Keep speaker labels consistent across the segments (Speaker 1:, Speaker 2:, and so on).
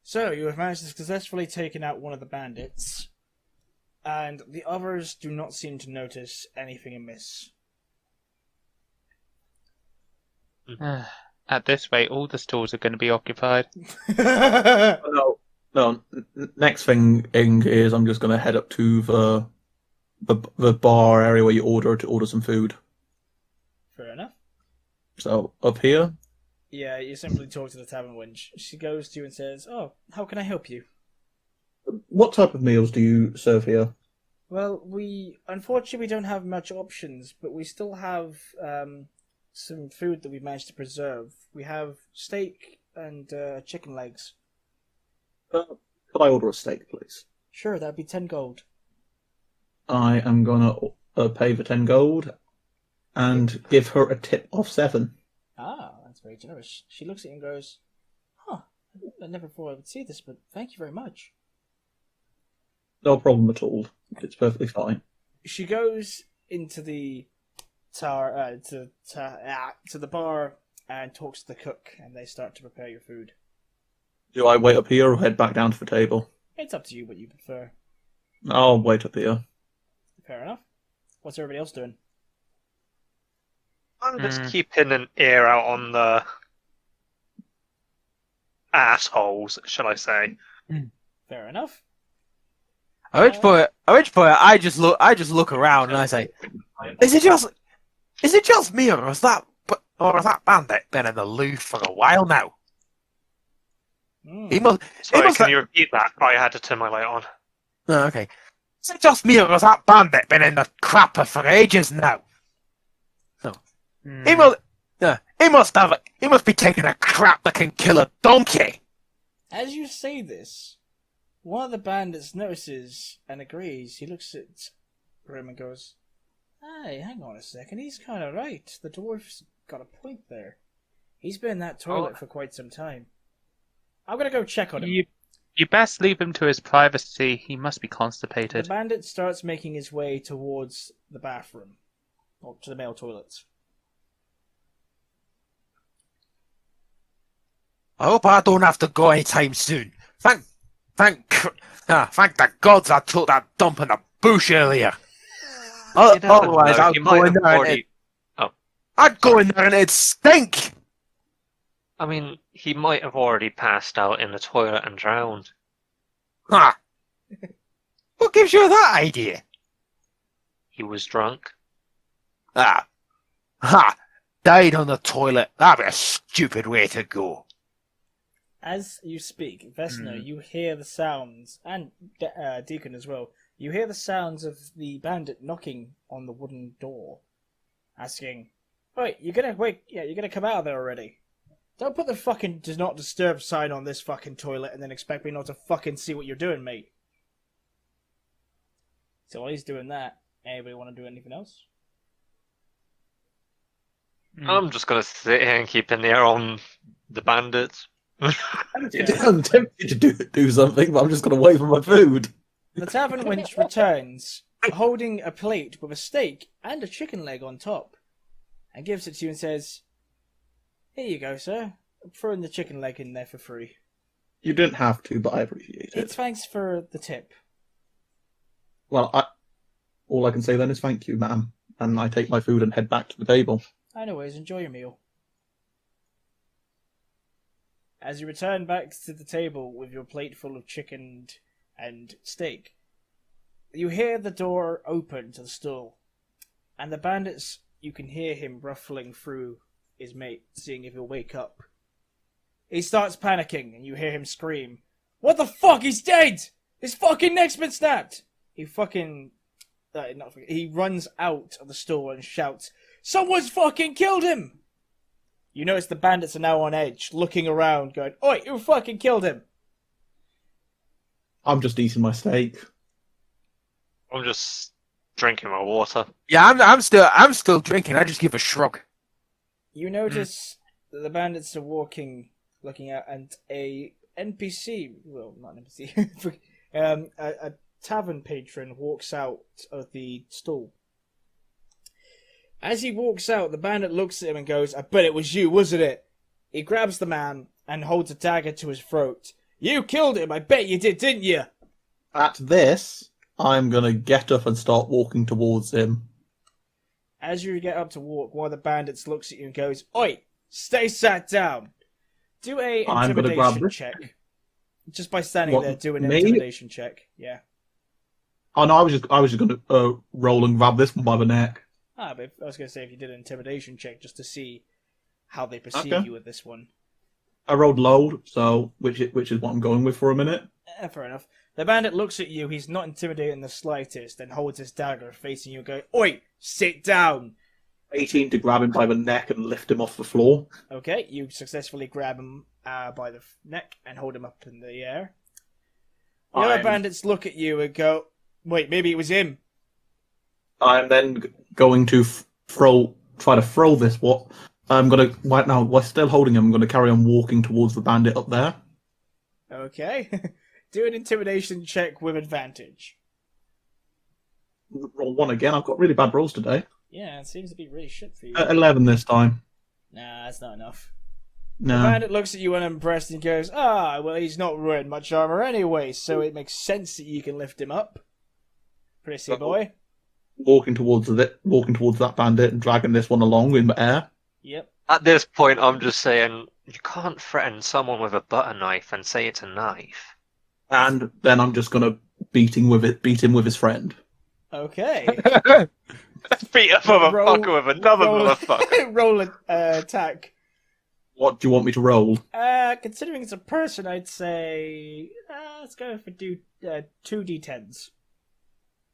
Speaker 1: So, you have managed to successfully taken out one of the bandits, and the others do not seem to notice anything amiss.
Speaker 2: At this rate, all the stalls are going to be occupied.
Speaker 3: No, no. Next thing is I'm just going to head up to the bar area where you order some food.
Speaker 1: Fair enough.
Speaker 3: So up here.
Speaker 1: Yeah, you simply talk to the tavern wench. She goes to you and says, "Oh, how can I help you?"
Speaker 3: What type of meals do you serve here?
Speaker 1: Well, unfortunately we don't have much options, but we still have some food that we've managed to preserve. We have steak and chicken legs.
Speaker 3: Could I order a steak, please?
Speaker 1: Sure, that'd be 10 gold.
Speaker 3: I am gonna pay the 10 gold and give her a tip of 7.
Speaker 1: Ah, that's very generous. She looks at you and goes, "Huh, I never thought I would see this, but thank you very much."
Speaker 3: No problem at all. It's perfectly fine.
Speaker 1: She goes into the to the bar and talks to the cook, and they start to prepare your food.
Speaker 3: Do I wait up here or head back down to the table?
Speaker 1: It's up to you what you prefer.
Speaker 3: I'll wait up here.
Speaker 1: Fair enough. What's everybody else doing?
Speaker 4: I'm just keeping an ear out on the assholes, shall I say?
Speaker 1: Fair enough.
Speaker 5: At which point, I just look around and I say, "Is it just me, or has that bandit been in the loop for a while now? He must.
Speaker 4: Sorry, can you repeat that? I had to turn my light on.
Speaker 5: Oh, okay. Is it just me, or has that bandit been in the crapper for ages now? So he must be taking a crap that can kill a donkey."
Speaker 1: As you say this, one of the bandits notices and agrees. He looks at Grim and goes, "Hey, hang on a second. He's kind of right. The dwarf's got a point there. He's been in that toilet for quite some time. I'm going to go check on him."
Speaker 2: You best leave him to his privacy. He must be
Speaker 1: The
Speaker 2: constipated.
Speaker 1: bandit starts making his way towards the bathroom, or to the male toilets.
Speaker 5: I hope I don't have to go anytime soon. Thank the gods I took that dump in the bush earlier. Otherwise, I'd go in there and I'd go in there and it'd stink.
Speaker 4: I mean, he might have already passed out in the toilet and drowned.
Speaker 5: Ha! What gives you that idea?
Speaker 4: He was drunk.
Speaker 5: Ha! Died on the toilet. That'd be a stupid way to go.
Speaker 1: As you speak, Vesna, you hear the sounds, and Deacon as well, you hear the sounds of the bandit knocking on the wooden door, asking, "Wait, you're gonna come out of there already? Don't put the fucking does not disturb sign on this fucking toilet and then expect me not to fucking see what you're doing, mate." So while he's doing that, anybody want to do anything else?
Speaker 4: I'm just going to sit here and keep an ear on the bandits.
Speaker 3: I'm tempted to do something, but I'm just going to wait for my food.
Speaker 1: The tavern wench returns, holding a plate with a steak and a chicken leg on top, and gives it to you and says, "Here you go, sir. I'm throwing the chicken leg in there for free.
Speaker 3: You didn't have to, but I appreciate it.
Speaker 1: It's thanks for the tip."
Speaker 3: Well, all I can say then is thank you, ma'am. And I take my food and head back to the table.
Speaker 1: Anyways, enjoy your meal. As you return back to the table with your plate full of chicken and steak, you hear the door open to the stall, and the bandits, you can hear him ruffling through his mate, seeing if he'll wake up. He starts panicking, and you hear him scream, "What the fuck? He's dead! His fucking neck's been snapped!" He runs out of the store and shouts, "Someone's fucking killed him!" You notice the bandits are now on edge, looking around, going, "Oi, who fucking killed him?"
Speaker 3: I'm just eating my steak.
Speaker 4: I'm just drinking my water.
Speaker 5: Yeah, I'm still drinking. I just give a shrug.
Speaker 1: You notice that the bandits are walking, looking out, and a NPC, well, not an NPC, a tavern patron walks out of the stall. As he walks out, the bandit looks at him and goes, "I bet it was you, wasn't it?" He grabs the man and holds a dagger to his throat. You killed him, I bet you did, didn't you?
Speaker 3: At this, I'm gonna get up and start walking towards him.
Speaker 1: As you get up to walk, one of the bandits looks at you and goes, Oi, stay sat down. Do a
Speaker 3: I'm gonna grab
Speaker 1: intimidation
Speaker 3: this.
Speaker 1: check. Just by standing
Speaker 3: What,
Speaker 1: there, do an
Speaker 3: me?
Speaker 1: intimidation check. Yeah.
Speaker 3: Oh no, I was just gonna roll and grab this one by the neck.
Speaker 1: But I was going to say if you did an intimidation check just to see how they perceive
Speaker 3: Okay.
Speaker 1: you with this one.
Speaker 3: I rolled low, so which is what I'm going with for a minute.
Speaker 1: Fair enough. The bandit looks at you, he's not intimidated in the slightest, and holds his dagger facing you and going, Oi, sit down!
Speaker 3: 18 to grab him by the neck and lift him off the floor.
Speaker 1: Okay, you successfully grab him by the neck and hold him up in the air. The other bandits look at you and go, Wait, maybe it was him.
Speaker 3: I'm then going to try to throw this. What I'm gonna right now, while still holding him, I'm gonna carry on walking towards the bandit up there.
Speaker 1: Okay. Do an intimidation check with advantage.
Speaker 3: Roll one again. I've got really bad rolls today.
Speaker 1: Yeah, it seems to be really shit for you.
Speaker 3: 11 this time.
Speaker 1: Nah, that's not enough.
Speaker 3: No.
Speaker 1: The bandit looks at you unimpressed and goes, well, he's not wearing much armor anyway, so it makes sense that you can lift him up. Prissy boy.
Speaker 3: Walking towards that bandit and dragging this one along in the air.
Speaker 1: Yep.
Speaker 4: At this point, I'm just saying, you can't threaten someone with a butter knife and say it's a knife.
Speaker 3: And then I'm just gonna beat him with his friend.
Speaker 1: Okay.
Speaker 4: Beat a motherfucker with another motherfucker.
Speaker 1: Roll an attack.
Speaker 3: What do you want me to roll?
Speaker 1: Considering it's a person, I'd say let's go for 2d10s.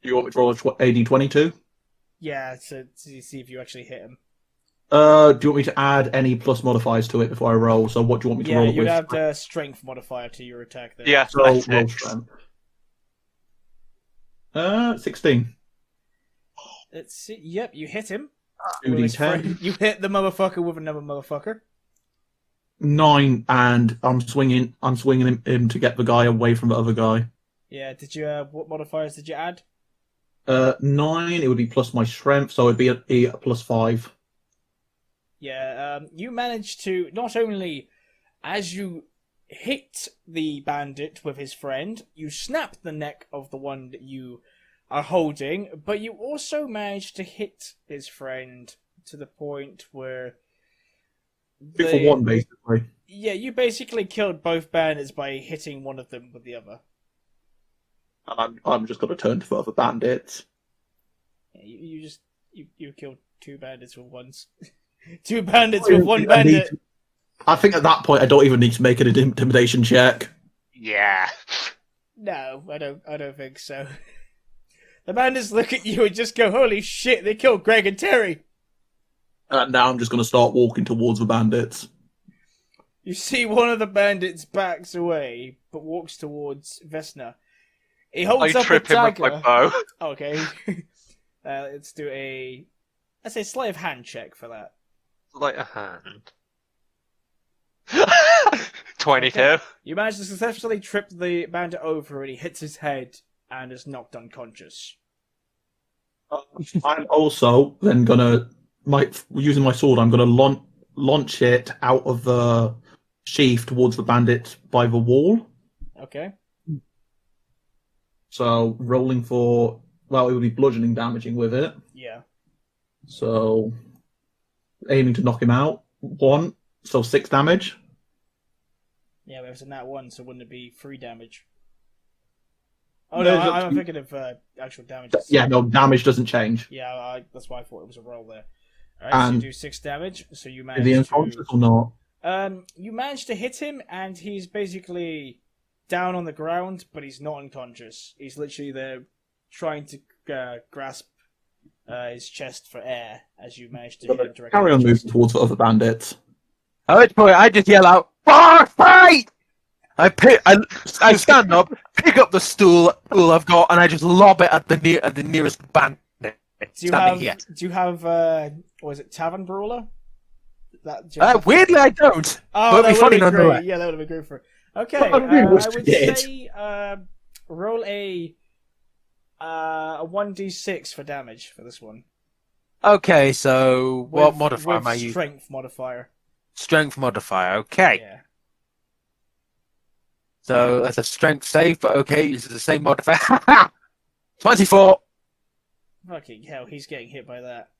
Speaker 3: Do you want me to roll a AD22?
Speaker 1: Yeah, to see if you actually hit him.
Speaker 3: Do you want me to add any plus modifiers to it before I roll? So what do you want me to roll it
Speaker 1: you'd
Speaker 3: with?
Speaker 1: have the strength modifier to your attack there.
Speaker 4: Yeah,
Speaker 3: So
Speaker 4: that's
Speaker 3: roll
Speaker 4: it.
Speaker 3: strength. 16.
Speaker 1: Let's see. Yep, you hit him.
Speaker 3: 2d10.
Speaker 1: You hit the motherfucker with another motherfucker.
Speaker 3: 9, and I'm swinging him to get the guy away from the other guy.
Speaker 1: Yeah, did you, what modifiers did you add?
Speaker 3: 9, it would be plus my strength, so it'd be a plus 5.
Speaker 1: Yeah, you managed to, not only as you hit the bandit with his friend, you snap the neck of the one that you are holding, but you also managed to hit his friend to the point where...
Speaker 3: 2 for 1, basically.
Speaker 1: Yeah, you basically killed both bandits by hitting one of them with the other.
Speaker 3: And I'm just going to turn to the other bandits.
Speaker 1: Yeah, you killed 2 bandits with once. 2 bandits with 1 bandit.
Speaker 3: I think at that point I don't even need to make an intimidation check.
Speaker 4: Yeah.
Speaker 1: No, I don't think so. The bandits look at you and just go, "Holy shit! They killed Greg and Terry."
Speaker 3: And now I'm just going to start walking towards the bandits.
Speaker 1: You see one of the bandits backs away, but walks towards Vesna. He holds
Speaker 4: I
Speaker 1: up a
Speaker 4: trip him with
Speaker 1: dagger.
Speaker 4: my bow.
Speaker 1: Okay. Let's do let's say sleight of hand check for that.
Speaker 4: Like a hand. 22.
Speaker 1: Okay. You manage to successfully trip the bandit over and he hits his head and is knocked unconscious.
Speaker 3: I'm also then going to, using my sword, I'm going to launch it out of the sheath towards the bandit by the wall.
Speaker 1: Okay.
Speaker 3: So rolling for, it would be bludgeoning damaging with it.
Speaker 1: Yeah.
Speaker 3: So aiming to knock him out. 1, so 6 damage.
Speaker 1: Yeah, but it was a nat 1, so wouldn't it be 3 damage? Oh no, I'm thinking of actual damage.
Speaker 3: Yeah, no, damage doesn't change.
Speaker 1: Yeah, that's why I thought it was a roll there. Alright, so you
Speaker 3: And
Speaker 1: do 6 damage, so you
Speaker 3: Is he
Speaker 1: manage
Speaker 3: unconscious or not?
Speaker 1: you managed to hit him, and he's basically down on the ground, but he's not unconscious. He's literally there trying to grasp his chest for air as you manage to hit him directly.
Speaker 3: Carry on
Speaker 1: in the
Speaker 3: moving
Speaker 1: chest.
Speaker 3: towards the other bandits.
Speaker 5: At which point I just yell out, "Bar fight!" I stand up, pick up the stool I've got, and I just lob it at the nearest bandit.
Speaker 1: Do you have what is it, Tavern Brawler?
Speaker 5: Weirdly, I don't.
Speaker 1: Oh,
Speaker 5: but it'd
Speaker 1: that
Speaker 5: be funny
Speaker 1: would be great.
Speaker 5: nonetheless.
Speaker 1: Yeah, that would have been great for. Okay,
Speaker 3: I really wish
Speaker 1: I
Speaker 3: you
Speaker 1: would
Speaker 3: did.
Speaker 1: say roll a 1d6 for damage for this one.
Speaker 5: Okay, so what
Speaker 1: With-
Speaker 5: modifier
Speaker 1: with
Speaker 5: am I using?
Speaker 1: Strength modifier.
Speaker 5: Strength modifier. Okay.
Speaker 1: Yeah.
Speaker 5: So that's a strength save, but okay, uses the same modifier. 24.
Speaker 1: Fucking hell, he's getting hit by that.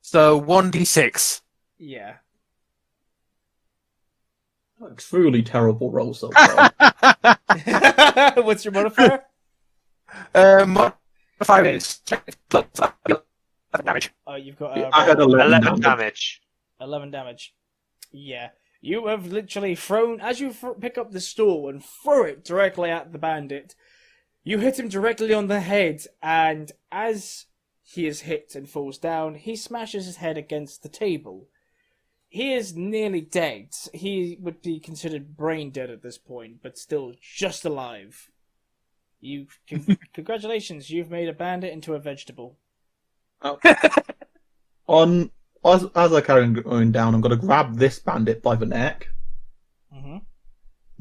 Speaker 5: So 1d6.
Speaker 1: Yeah.
Speaker 3: Truly terrible roll so far.
Speaker 1: What's your modifier?
Speaker 5: Modifier is damage.
Speaker 1: Oh, you've got
Speaker 3: I had 11
Speaker 4: 11
Speaker 3: damage.
Speaker 4: damage.
Speaker 1: 11 damage. Yeah. You have literally thrown, as you pick up the stool and throw it directly at the bandit, you hit him directly on the head, and as he is hit and falls down, he smashes his head against the table. He is nearly dead. He would be considered brain dead at this point, but still just alive. Congratulations, you've made a bandit into a vegetable.
Speaker 3: As I carry on going down, I'm going to grab this bandit by the neck.
Speaker 1: Mm-hmm.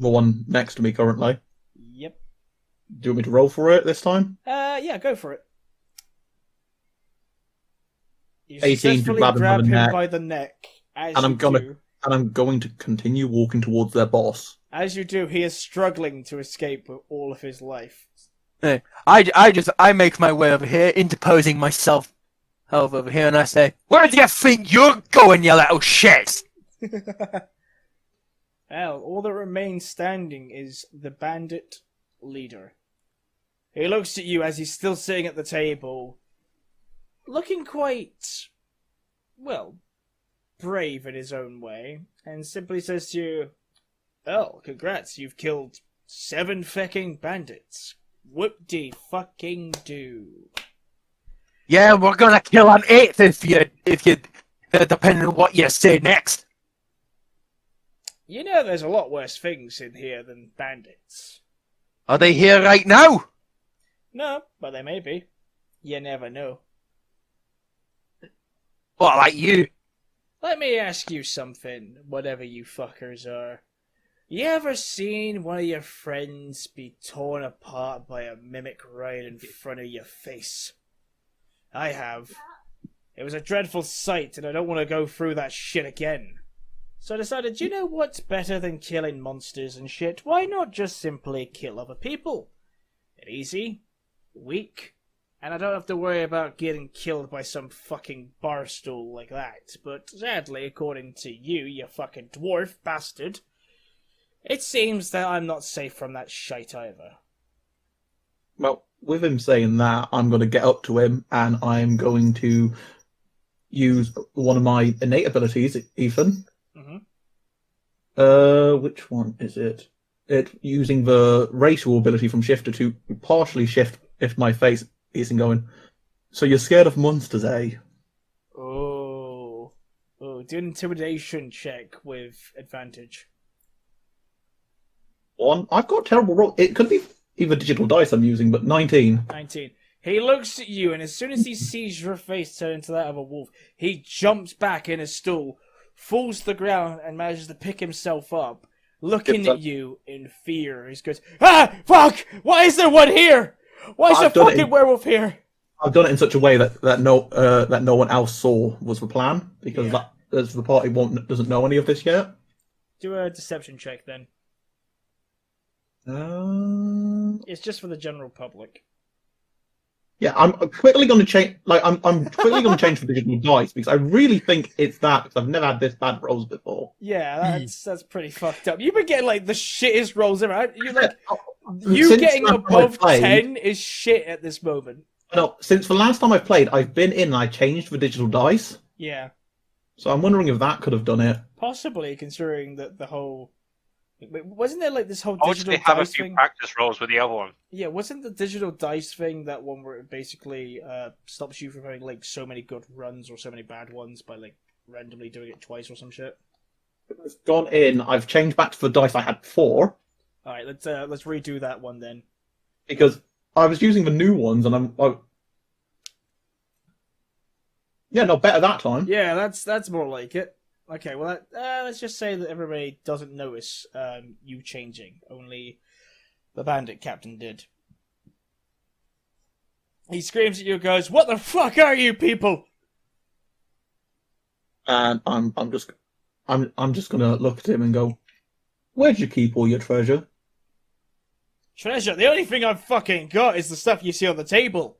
Speaker 3: The one next to me currently.
Speaker 1: Yep.
Speaker 3: Do you want me to roll for it this time?
Speaker 1: Yeah, go for it. You
Speaker 3: 18 to
Speaker 1: successfully
Speaker 3: grab him by the
Speaker 1: him
Speaker 3: neck.
Speaker 1: by the neck. As
Speaker 3: And I'm
Speaker 1: you
Speaker 3: gonna-
Speaker 1: do,
Speaker 3: And I'm going to continue walking towards their boss.
Speaker 1: as you do, he is struggling to escape with all of his life.
Speaker 5: I make my way over here, interposing myself over here, and I say, "Where do you think you're going, you little shit?"
Speaker 1: Well, all that remains standing is the bandit leader. He looks at you as he's still sitting at the table, looking quite, well, brave in his own way, and simply says to you, "Oh, congrats, you've killed 7 fucking bandits. Whoop-de-fucking-do."
Speaker 5: Yeah, we're gonna kill an 8th if you depending on what you say next.
Speaker 1: You know there's a lot worse things in here than bandits.
Speaker 5: Are they here right now?
Speaker 1: No, but they may be. You never know.
Speaker 5: What, like you?
Speaker 1: Let me ask you something, whatever you fuckers are. You ever seen one of your friends be torn apart by a mimic right in front of your face? I have. It was a dreadful sight, and I don't want to go through that shit again. So I decided, you know what's better than killing monsters and shit? Why not just simply kill other people? It's easy, weak, and I don't have to worry about getting killed by some fucking barstool like that. But sadly, according to you, you fucking dwarf bastard, it seems that I'm not safe from that shite either.
Speaker 3: Well, with him saying that, I'm going to get up to him and I'm going to use one of my innate abilities, Ethan.
Speaker 1: Mhm.
Speaker 3: Which one is it? It using the racial ability from Shifter to partially shift if my face isn't going. So you're scared of monsters, eh?
Speaker 1: Oh, do an intimidation check with advantage.
Speaker 3: One. I've got terrible roll. It could be either digital dice I'm using, but 19.
Speaker 1: 19. He looks at you, and as soon as he sees your face turn into that of a wolf, he jumps back in his stool, falls to the ground, and manages to pick himself up, looking at you in fear. He goes, "Ah, fuck! Why is there one here? Why is there
Speaker 3: I've done it
Speaker 1: fucking
Speaker 3: in-
Speaker 1: werewolf here?"
Speaker 3: I've done it in such a way that no one else saw was the plan because
Speaker 1: Yeah.
Speaker 3: as the party doesn't know any of this yet.
Speaker 1: Do a deception check then. It's just for the general public.
Speaker 3: Yeah, I'm quickly going to change. Like, I'm quickly going to change for digital dice because I really think it's that because I've never had this bad rolls before.
Speaker 1: Yeah, that's pretty fucked up. You've been getting like the shittest rolls ever. You like you
Speaker 3: Since
Speaker 1: getting
Speaker 3: last time
Speaker 1: above
Speaker 3: I played-
Speaker 1: 10 is shit at this moment.
Speaker 3: No, since the last time I've played, I've been in and I changed for digital dice.
Speaker 1: Yeah,
Speaker 3: So I'm wondering if that could have done it.
Speaker 1: possibly considering that the whole. Wait, wasn't there like this whole
Speaker 4: Obviously,
Speaker 1: digital
Speaker 4: have a
Speaker 1: dice
Speaker 4: few
Speaker 1: thing?
Speaker 4: practice rolls with the other one.
Speaker 1: Yeah, wasn't the digital dice thing that one where it basically stops you from having like so many good runs or so many bad ones by like randomly doing it twice or some shit?
Speaker 3: I've gone in. I've changed back to the dice I had before
Speaker 1: All right, let's redo that one then.
Speaker 3: because I was using the new ones and yeah, no, better that time.
Speaker 1: Yeah, that's more like it. Okay, well, let's just say that everybody doesn't notice you changing. Only the bandit captain did. He screams at you and goes, "What the fuck are you people?"
Speaker 3: And I'm just gonna look at him and go, "Where'd you keep all your treasure?"
Speaker 1: Treasure, the only thing I've fucking got is the stuff you see on the table.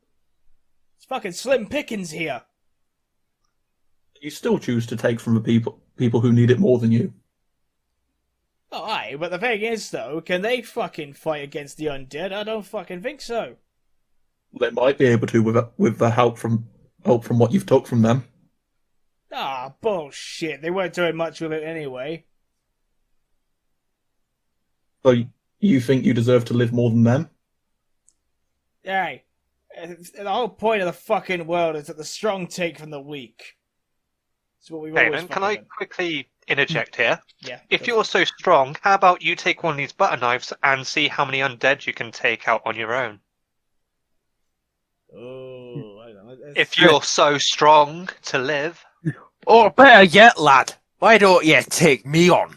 Speaker 1: It's fucking slim pickings here.
Speaker 3: You still choose to take from the people who need it more than you.
Speaker 1: Oh, aye, but the thing is, though, can they fucking fight against the undead? I don't fucking think so.
Speaker 3: They might be able to with the help from what you've took from them.
Speaker 1: Ah, bullshit. They weren't doing much with it anyway.
Speaker 3: So you think you deserve to live more than them?
Speaker 1: Aye. The whole point of the fucking world is that the strong take from the weak. That's what we've always
Speaker 4: Damon, can I
Speaker 1: done.
Speaker 4: quickly interject here?
Speaker 1: Yeah.
Speaker 4: If you're so strong, how about you take one of these butter knives and see how many undead you can take out on your own?
Speaker 1: Oh, I don't know.
Speaker 4: If you're so strong to live.
Speaker 5: Or better yet, lad, why don't you take me on?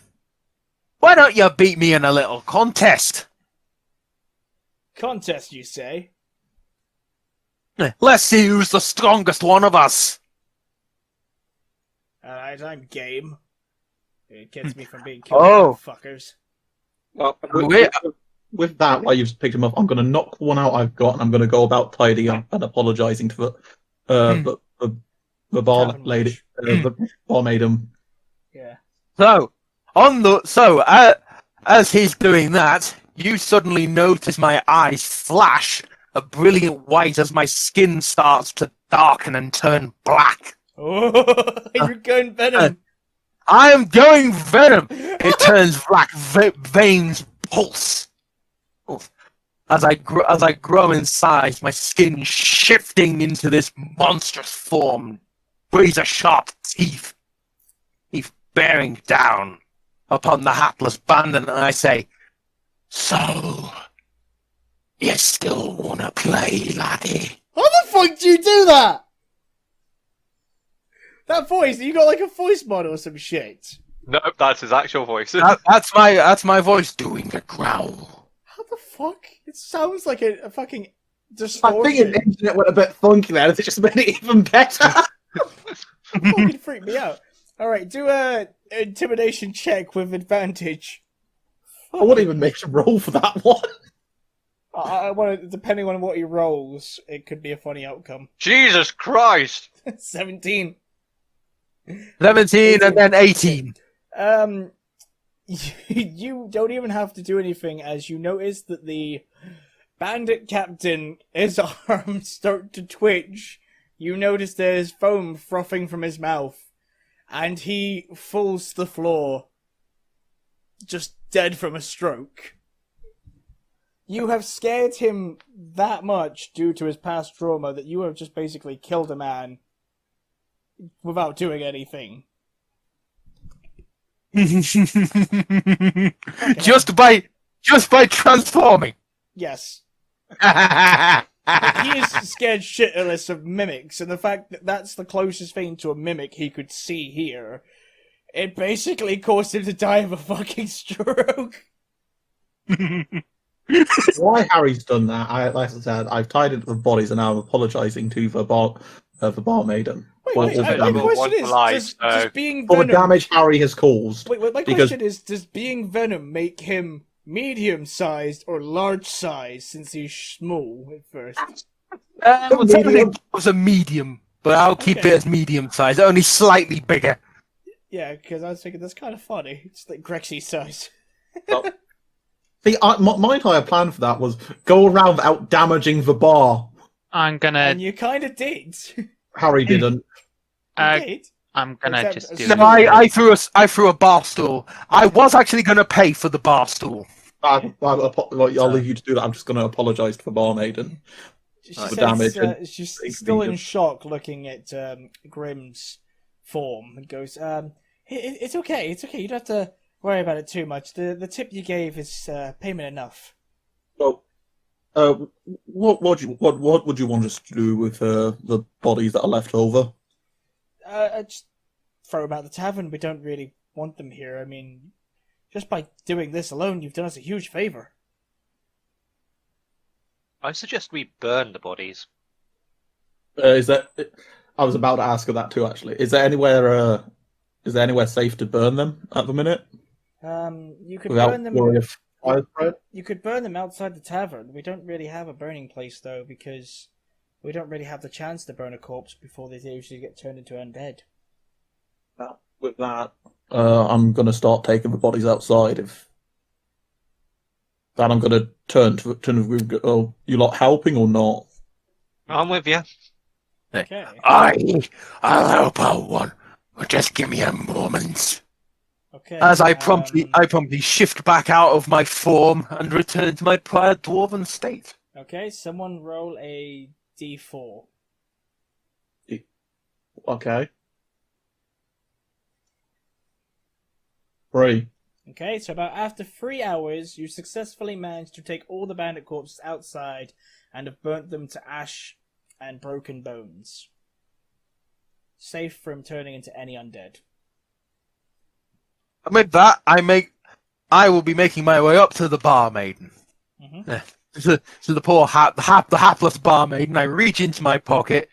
Speaker 5: Why don't you beat me in a little contest?
Speaker 1: Contest, you say?
Speaker 5: Let's see who's the strongest one of us.
Speaker 1: Alright, I'm game. It gets me from being killed
Speaker 5: Oh.
Speaker 1: by fuckers.
Speaker 3: Well,
Speaker 5: Wait.
Speaker 3: with that, while you've picked him up, I'm going to knock one out I've got, and I'm going to go about tidying up and apologising to the bar
Speaker 1: Tavern
Speaker 3: lady,
Speaker 1: wench.
Speaker 3: the barmaid.
Speaker 1: Yeah.
Speaker 5: As he's doing that, you suddenly notice my eyes flash a brilliant white as my skin starts to darken and turn black.
Speaker 1: Oh, you're going Venom.
Speaker 5: I am going Venom. It turns black, veins pulse. Oof. As I grow in size, my skin shifting into this monstrous form, razor-sharp teeth bearing down upon the hapless bandit, and I say, "So, you still wanna play, laddie?"
Speaker 1: How the fuck do you do that? That voice, you got like a voice model or some shit.
Speaker 4: Nope, that's his actual voice.
Speaker 5: That's my voice doing a growl.
Speaker 1: How the fuck? It sounds like a fucking
Speaker 3: I
Speaker 1: distortion.
Speaker 3: think the internet went a bit funky there. It just made it even better.
Speaker 1: Fucking freaked me out. Alright, do a intimidation check with advantage.
Speaker 3: I wouldn't even make a roll for that one.
Speaker 1: I want to, depending on what he rolls, it could be a funny outcome.
Speaker 4: Jesus Christ!
Speaker 1: 17.
Speaker 5: 17 and then 18.
Speaker 1: You don't even have to do anything, as you notice that the bandit captain, his arms start to twitch. You notice there's foam frothing from his mouth, and he falls to the floor, just dead from a stroke. You have scared him that much due to his past trauma that you have just basically killed a man without doing anything.
Speaker 5: just by transforming.
Speaker 1: Yes. He is scared shitless of mimics, and the fact that that's the closest thing to a mimic he could see here, it basically caused him to die of a fucking stroke.
Speaker 3: Why Harry's done that? Like I said, I've tied into the bodies, and now I'm apologising to the barmaiden.
Speaker 1: Wait, my question is, does being
Speaker 3: For the
Speaker 1: Venom...
Speaker 3: damage Harry has caused.
Speaker 1: Wait, my
Speaker 3: because-
Speaker 1: question is, does being Venom make him medium-sized or large-sized, since he's small at first?
Speaker 5: Well, technically it was a medium, but I'll keep
Speaker 1: Okay.
Speaker 5: it as medium size, only slightly bigger.
Speaker 1: Yeah, because I was thinking that's kind of funny. It's like Grexy's size.
Speaker 3: See, my entire plan for that was go around without damaging the bar.
Speaker 2: I'm gonna.
Speaker 1: And you kind of did.
Speaker 3: Harry didn't.
Speaker 1: You did.
Speaker 2: I'm gonna
Speaker 1: Except-
Speaker 2: just do.
Speaker 5: No, I threw a bar stool. I was actually going to pay for the bar stool.
Speaker 3: I'll leave you to do that. I'm just going to apologise to the barmaiden.
Speaker 1: She
Speaker 3: The
Speaker 1: says,
Speaker 3: damage and
Speaker 1: she's
Speaker 3: big
Speaker 1: still in
Speaker 3: medium.
Speaker 1: shock looking at Grimm's form and goes, it's okay, you don't have to worry about it too much. The tip you gave is payment enough.
Speaker 3: Well, what would you want us to do with the bodies that are left over?
Speaker 1: Just throw them out the tavern. We don't really want them here. I mean, just by doing this alone, you've done us a huge favour.
Speaker 4: I suggest we burn the bodies.
Speaker 3: Is that? I was about to ask her that too. Actually, is there anywhere safe to burn them at the minute
Speaker 1: You could
Speaker 3: without
Speaker 1: burn them
Speaker 3: worry of fire spread?
Speaker 1: You could burn them outside the tavern. We don't really have a burning place, though, because we don't really have the chance to burn a corpse before they usually get turned into undead.
Speaker 3: With that, I'm going to start taking the bodies outside. If then I'm going to turn to oh, you lot helping or not?
Speaker 4: I'm with you.
Speaker 1: Okay.
Speaker 5: I'll help out one. Just give me a moment.
Speaker 1: Okay.
Speaker 5: As I promptly shift back out of my form and return to my prior dwarven state.
Speaker 1: Okay, someone roll a d4.
Speaker 3: Okay. 3.
Speaker 1: Okay, so about after 3 hours, you successfully managed to take all the bandit corpses outside and have burnt them to ash and broken bones. Safe from turning into any undead.
Speaker 5: With that, I will be making my way up to the barmaiden. To the poor the hapless barmaiden. I reach into my pocket,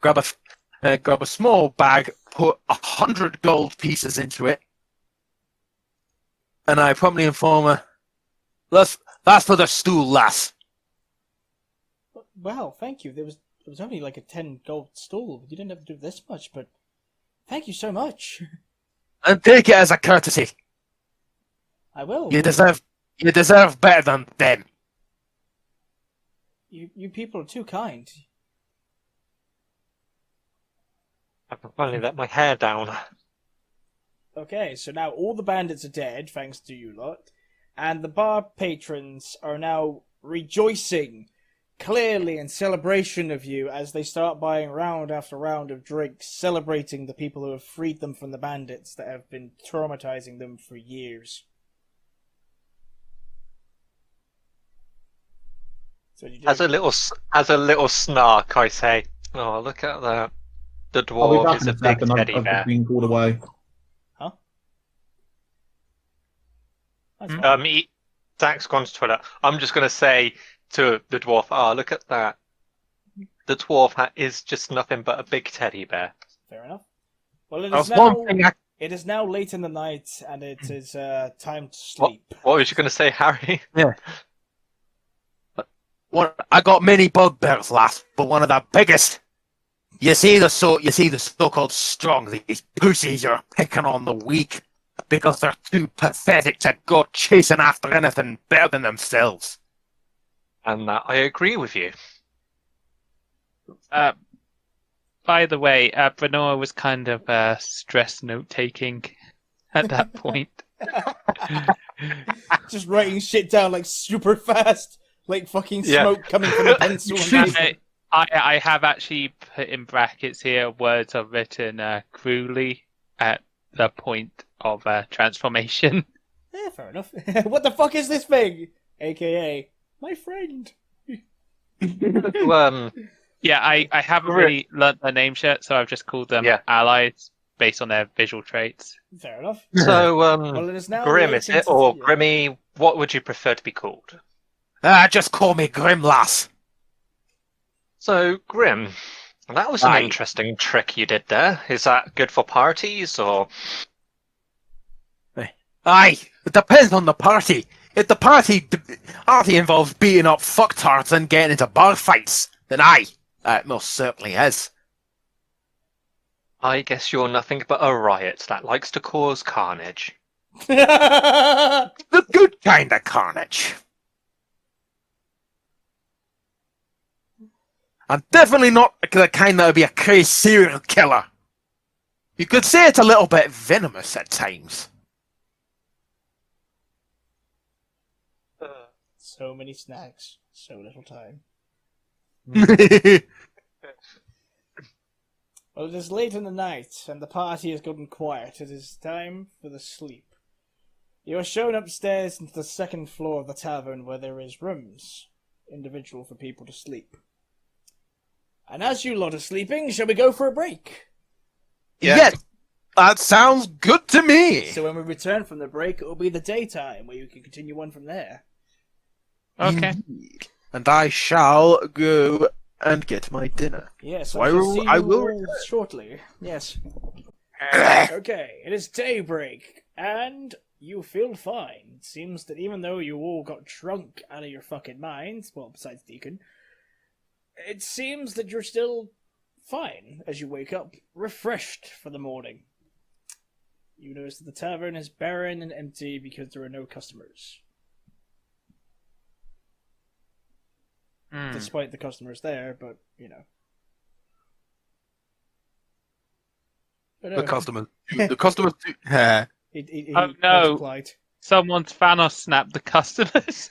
Speaker 5: grab a small bag, put 100 gold pieces into it, and I promptly inform her, that's for the stool, lass.
Speaker 1: Well, thank you. There was only like a 10 gold stool. You didn't have to do this much, but thank you so much.
Speaker 5: And take it as a courtesy.
Speaker 1: I will.
Speaker 5: You deserve better than them.
Speaker 1: You people are too kind.
Speaker 4: I can finally let my hair down.
Speaker 1: Okay, so now all the bandits are dead, thanks to you lot, and the bar patrons are now rejoicing clearly in celebration of you as they start buying round after round of drinks, celebrating the people who have freed them from the bandits that have been traumatizing them for years. So you do...
Speaker 4: As a little snark, I say, "Oh, look at that! The
Speaker 3: I'll be
Speaker 4: dwarf
Speaker 3: back
Speaker 4: is
Speaker 3: in
Speaker 4: a
Speaker 3: a
Speaker 4: big
Speaker 3: second.
Speaker 4: teddy
Speaker 3: I've
Speaker 4: bear."
Speaker 3: been called away.
Speaker 1: Huh? That's
Speaker 4: Zach's gone to the toilet. I'm just gonna say to the dwarf, "Oh, look at that! The dwarf is just nothing but a big teddy bear."
Speaker 1: fair enough. Well, it is now late in the night, and it is time to sleep.
Speaker 4: What was you gonna say, Harry?
Speaker 5: Yeah. I got many bugbears, lass, but one of the biggest. You see the so-called strong. These pussies are picking on the weak because they're too pathetic to go chasing after anything better than themselves.
Speaker 4: And that I agree with you.
Speaker 2: By the way, Brenoa was kind of stress note-taking at that point.
Speaker 1: Just writing shit down like super fast, like fucking smoke coming from a pencil.
Speaker 2: I have actually put in brackets here, words are written cruelly at the point of transformation.
Speaker 1: Yeah, fair enough. What the fuck is this thing? AKA, my friend.
Speaker 2: Yeah, I haven't really learnt their names yet, so I've just called them allies based on their visual traits.
Speaker 1: Fair enough.
Speaker 4: So,
Speaker 1: Well, it is now
Speaker 4: Grim,
Speaker 1: late
Speaker 4: is it?
Speaker 1: into
Speaker 4: Or
Speaker 1: the-
Speaker 4: Grimmy, what would you prefer to be called?
Speaker 5: Just call me Grim, lass.
Speaker 4: So, Grim, that was an interesting trick you did there. Is that good for parties, or...?
Speaker 5: Aye, it depends on the party. If the party involves beating up fucktards and getting into bar fights, then aye, it most certainly is.
Speaker 4: I guess you're nothing but a riot that likes to cause carnage.
Speaker 5: The good kind of carnage. I'm definitely not the kind that would be a crazy serial killer. You could say it's a little bit venomous at times.
Speaker 1: So many snacks, so little time. Well, it is late in the night, and the party has gotten quiet. It is time for the sleep. You are shown upstairs into the second floor of the tavern, where there is rooms, individual for people to sleep. And as you lot are sleeping, shall we go for a break?
Speaker 5: Yeah, that sounds good to me.
Speaker 1: So when we return from the break, it will be the daytime, where you can continue on from there.
Speaker 2: Okay.
Speaker 5: Indeed. And I shall go and get my dinner.
Speaker 1: Yes,
Speaker 5: So
Speaker 1: I shall see
Speaker 5: I
Speaker 1: you
Speaker 5: will
Speaker 1: all shortly. Yes. Okay, it is daybreak, and you feel fine. It seems that even though you all got drunk out of your fucking minds, well, besides Deacon, it seems that you're still fine as you wake up, refreshed for the morning. You notice that the tavern is barren and empty because there are no customers. Despite the customers there, but, you know.
Speaker 5: The customers. The customers.
Speaker 1: He
Speaker 2: Oh, no.
Speaker 1: multiplied.
Speaker 2: Someone's Thanos snapped the customers.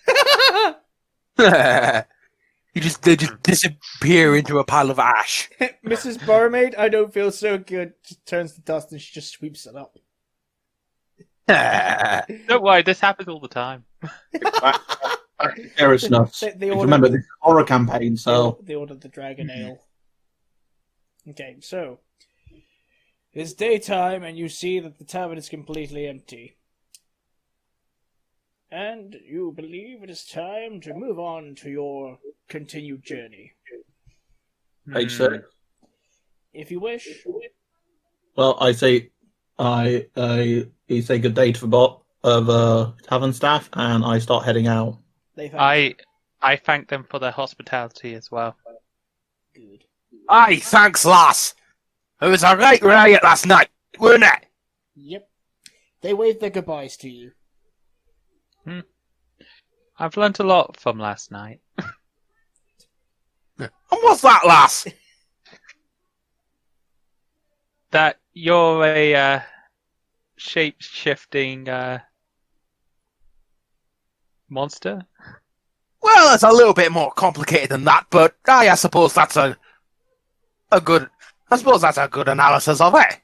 Speaker 5: They just disappear into a pile of ash.
Speaker 1: Mrs. Barmaid, I don't feel so good. Just turns to dust and she just sweeps it up.
Speaker 2: Don't worry, this happens all the time.
Speaker 3: There is nuts. Remember, this is a horror campaign, so...
Speaker 1: They ordered the dragon ale. Okay, so... It's daytime and you see that the tavern is completely empty. And you believe it is time to move on to your continued journey.
Speaker 3: Page 6.
Speaker 1: If you wish.
Speaker 3: Well, I say... you say good day to the tavern staff, and I start heading out.
Speaker 2: I thank them for their hospitality as well.
Speaker 1: Good.
Speaker 5: Aye, thanks, lass. It was a right riot last night, weren't it?
Speaker 1: Yep. They wave their goodbyes to you.
Speaker 2: I've learnt a lot from last night.
Speaker 5: And what's that, lass?
Speaker 2: That you're a shape-shifting monster?
Speaker 5: Well, it's a little bit more complicated than that, but I suppose that's a good... I suppose that's a good analysis of it.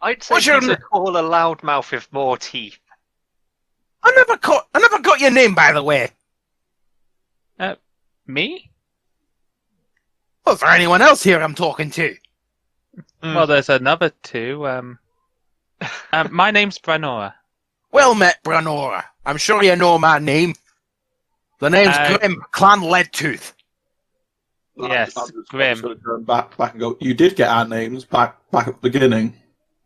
Speaker 4: I'd say he's a call a loudmouth with more teeth.
Speaker 5: I never got your name, by the way.
Speaker 2: Me?
Speaker 5: Well, is there anyone else here I'm talking to?
Speaker 2: Well, there's another two. My name's Branora.
Speaker 5: Well met, Branora. I'm sure you know my name. The name's Grim, Clan Leadtooth.
Speaker 2: Yes,
Speaker 3: I'm just
Speaker 2: Grim.
Speaker 3: going to turn back and go, you did get our names back at the beginning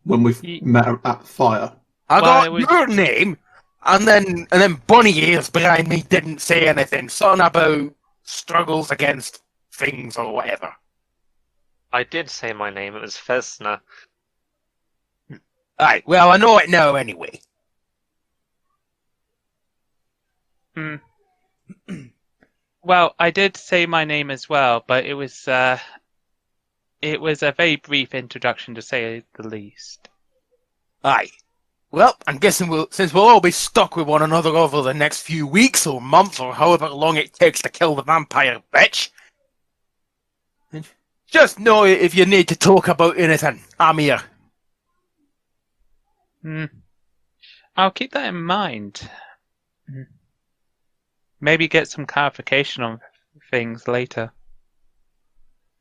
Speaker 3: when we met at the fire.
Speaker 5: I got your name, and then Bunny Ears behind me didn't say anything. Something about struggles against things or whatever.
Speaker 4: I did say my name, it was Fesna.
Speaker 5: Aye, well, I know it now anyway.
Speaker 2: Well, I did say my name as well, but it was a very brief introduction to say the least.
Speaker 5: Aye. Well, I'm guessing since we'll all be stuck with one another over the next few weeks or months or however long it takes to kill the vampire bitch. Just know if you need to talk about anything, I'm here.
Speaker 2: I'll keep that in mind. Maybe get some clarification on things later.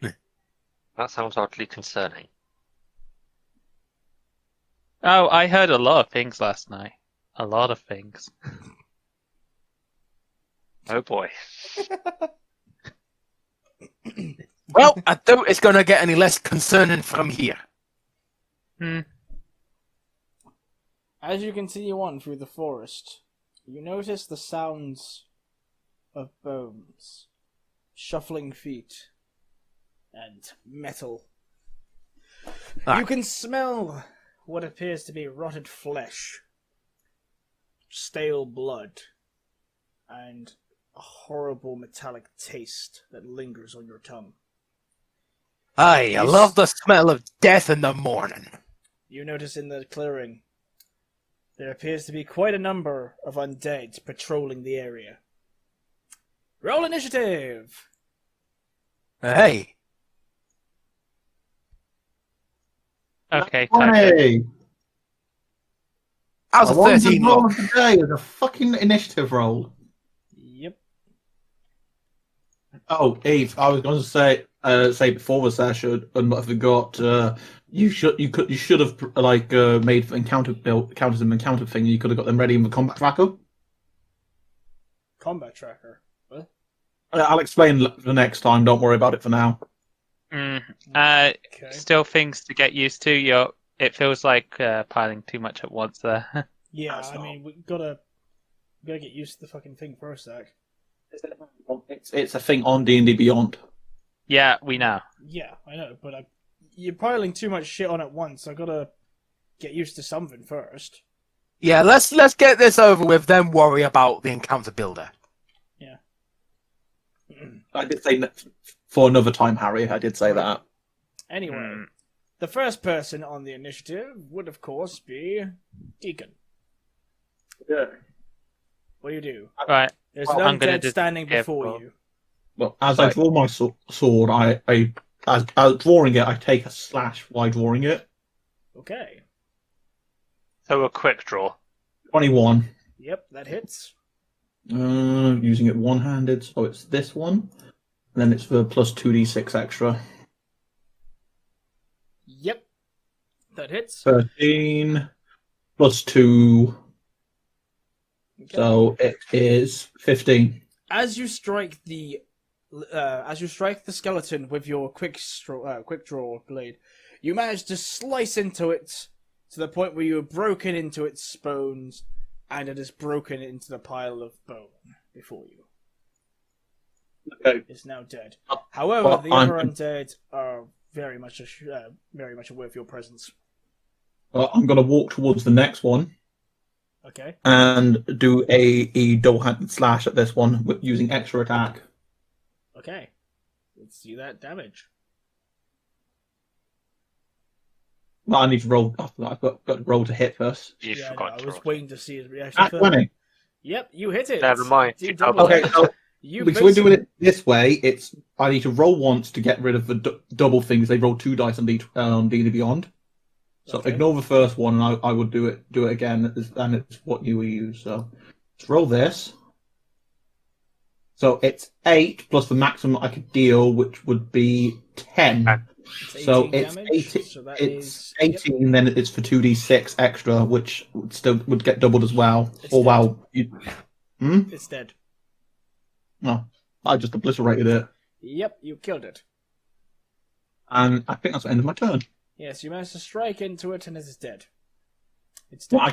Speaker 4: That sounds oddly concerning.
Speaker 2: Oh, I heard a lot of things last night. A lot of things.
Speaker 4: Oh boy.
Speaker 5: Well, I doubt it's going to get any less concerning from here.
Speaker 1: As you continue on through the forest, you notice the sounds of bones, shuffling feet, and metal. You can smell what appears to be rotted flesh, stale blood, and a horrible metallic taste that lingers on your tongue.
Speaker 5: Aye, I love the smell of death in the morning.
Speaker 1: You notice in the clearing, there appears to be quite a number of undead patrolling the area. Roll initiative!
Speaker 5: Hey.
Speaker 2: Okay,
Speaker 3: Hey!
Speaker 5: How's a 13
Speaker 3: roll
Speaker 5: look?
Speaker 3: today as a fucking initiative roll.
Speaker 1: Yep.
Speaker 3: Oh, Eve, I was going to say before the session, and I forgot. You should have made encounter thing. You could have got them ready in the combat tracker.
Speaker 1: Combat tracker. What?
Speaker 3: I'll explain the next time. Don't worry about it for now.
Speaker 1: Okay.
Speaker 2: Still things to get used to. It feels like piling too much at once there.
Speaker 1: Yeah,
Speaker 3: That's
Speaker 1: I
Speaker 3: not-
Speaker 1: mean, we gotta get used to the fucking thing first, Zach.
Speaker 3: It's a thing on D&D Beyond.
Speaker 2: Yeah, we know.
Speaker 1: Yeah, I know, but you're piling too much shit on at once. I gotta get used to something first.
Speaker 5: Yeah, let's get this over with, then worry about the encounter builder.
Speaker 3: I did say that for another time, Harry. I did say that.
Speaker 1: Anyway, the first person on the initiative would, of course, be Deacon.
Speaker 3: Yeah.
Speaker 1: What do you do?
Speaker 2: Right.
Speaker 1: There's
Speaker 2: Well,
Speaker 1: an
Speaker 2: I'm gonna
Speaker 1: undead
Speaker 2: just
Speaker 1: standing
Speaker 2: give
Speaker 1: before
Speaker 2: roll.
Speaker 1: you.
Speaker 3: Well, as I draw my sword, as drawing it, I take a slash while drawing it.
Speaker 1: Okay.
Speaker 4: So a quick draw.
Speaker 3: 21.
Speaker 1: Yep, that hits.
Speaker 3: Using it one-handed, so it's this one. And then it's for plus 2d6 extra.
Speaker 1: Yep, that hits.
Speaker 3: 13 plus 2.
Speaker 1: Okay.
Speaker 3: So it is 15.
Speaker 1: As you strike the skeleton with your quick draw blade, you manage to slice into it to the point where you have broken into its bones, and it is broken into the pile of bone before you.
Speaker 3: Okay.
Speaker 1: It's now dead. However,
Speaker 3: Well,
Speaker 1: the other undead are very much aware of your presence.
Speaker 3: I'm going to walk towards the next one
Speaker 1: Okay.
Speaker 3: and do a double-handed slash at this one using extra attack.
Speaker 1: Okay. Let's see that damage.
Speaker 3: Well, I need to roll. I've got to roll to hit first.
Speaker 4: You
Speaker 1: Yeah,
Speaker 4: forgot
Speaker 1: I
Speaker 4: to
Speaker 1: was
Speaker 4: roll.
Speaker 1: waiting to see his reaction.
Speaker 3: At 20.
Speaker 1: Yep, you hit it.
Speaker 4: Never mind.
Speaker 1: Do
Speaker 4: You
Speaker 1: double
Speaker 3: Okay,
Speaker 1: damage.
Speaker 3: so
Speaker 1: You
Speaker 3: because we're doing
Speaker 1: basically-
Speaker 3: it this way, I need to roll once to get rid of the double things. They roll 2 dice on D&D Beyond. So
Speaker 1: Okay.
Speaker 3: ignore the first one, and I would do it again, and it's what you will use. So let's roll this. So it's 8 plus the maximum I could deal, which would be 10.
Speaker 1: It's
Speaker 3: So
Speaker 1: 18
Speaker 3: it's
Speaker 1: damage,
Speaker 3: 18.
Speaker 1: so that
Speaker 3: It's
Speaker 1: is-
Speaker 3: 18. Then it's for 2d6 extra, which would get doubled as well.
Speaker 1: It's
Speaker 3: Or
Speaker 1: dead.
Speaker 3: wow,
Speaker 1: It's dead.
Speaker 3: no, I just obliterated it,
Speaker 1: Yep, you killed it.
Speaker 3: and I think that's the end of my turn.
Speaker 1: Yes, you managed to strike into it, and it is dead. It's dead.
Speaker 3: Well, I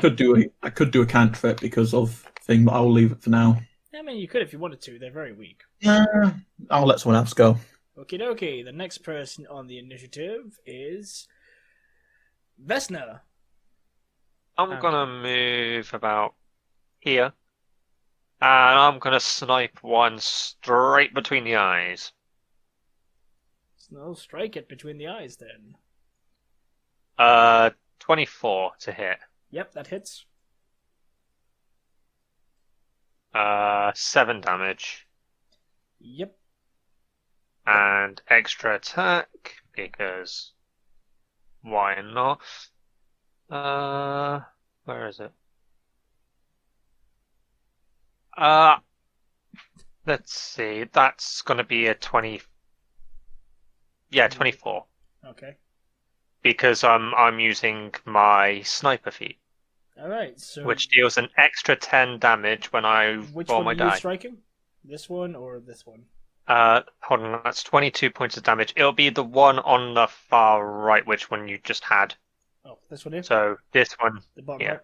Speaker 3: could do a cantrip because of thing, but I'll leave it for now.
Speaker 1: I mean, you could if you wanted to. They're very weak.
Speaker 3: I'll let someone else go.
Speaker 1: Okie dokie. The next person on the initiative is Vesna.
Speaker 4: I'm gonna move about here, and I'm gonna snipe one straight between the eyes.
Speaker 1: So strike it between the eyes then.
Speaker 4: 24 to hit.
Speaker 1: Yep, that hits.
Speaker 4: 7 damage.
Speaker 1: Yep.
Speaker 4: And extra attack, because why not? Where is it? Let's see. That's gonna be a 20. Yeah, 24.
Speaker 1: Okay.
Speaker 4: Because I'm using my sniper feat,
Speaker 1: All right. So
Speaker 4: which deals an extra 10 damage when I
Speaker 1: which
Speaker 4: roll
Speaker 1: one
Speaker 4: my
Speaker 1: are you
Speaker 4: die.
Speaker 1: striking? This one or this one?
Speaker 4: Hold on, that's 22 points of damage. It'll be the one on the far right, which one you just had.
Speaker 1: Oh, this one here.
Speaker 4: So this one,
Speaker 1: The bottom
Speaker 4: yeah.
Speaker 1: right.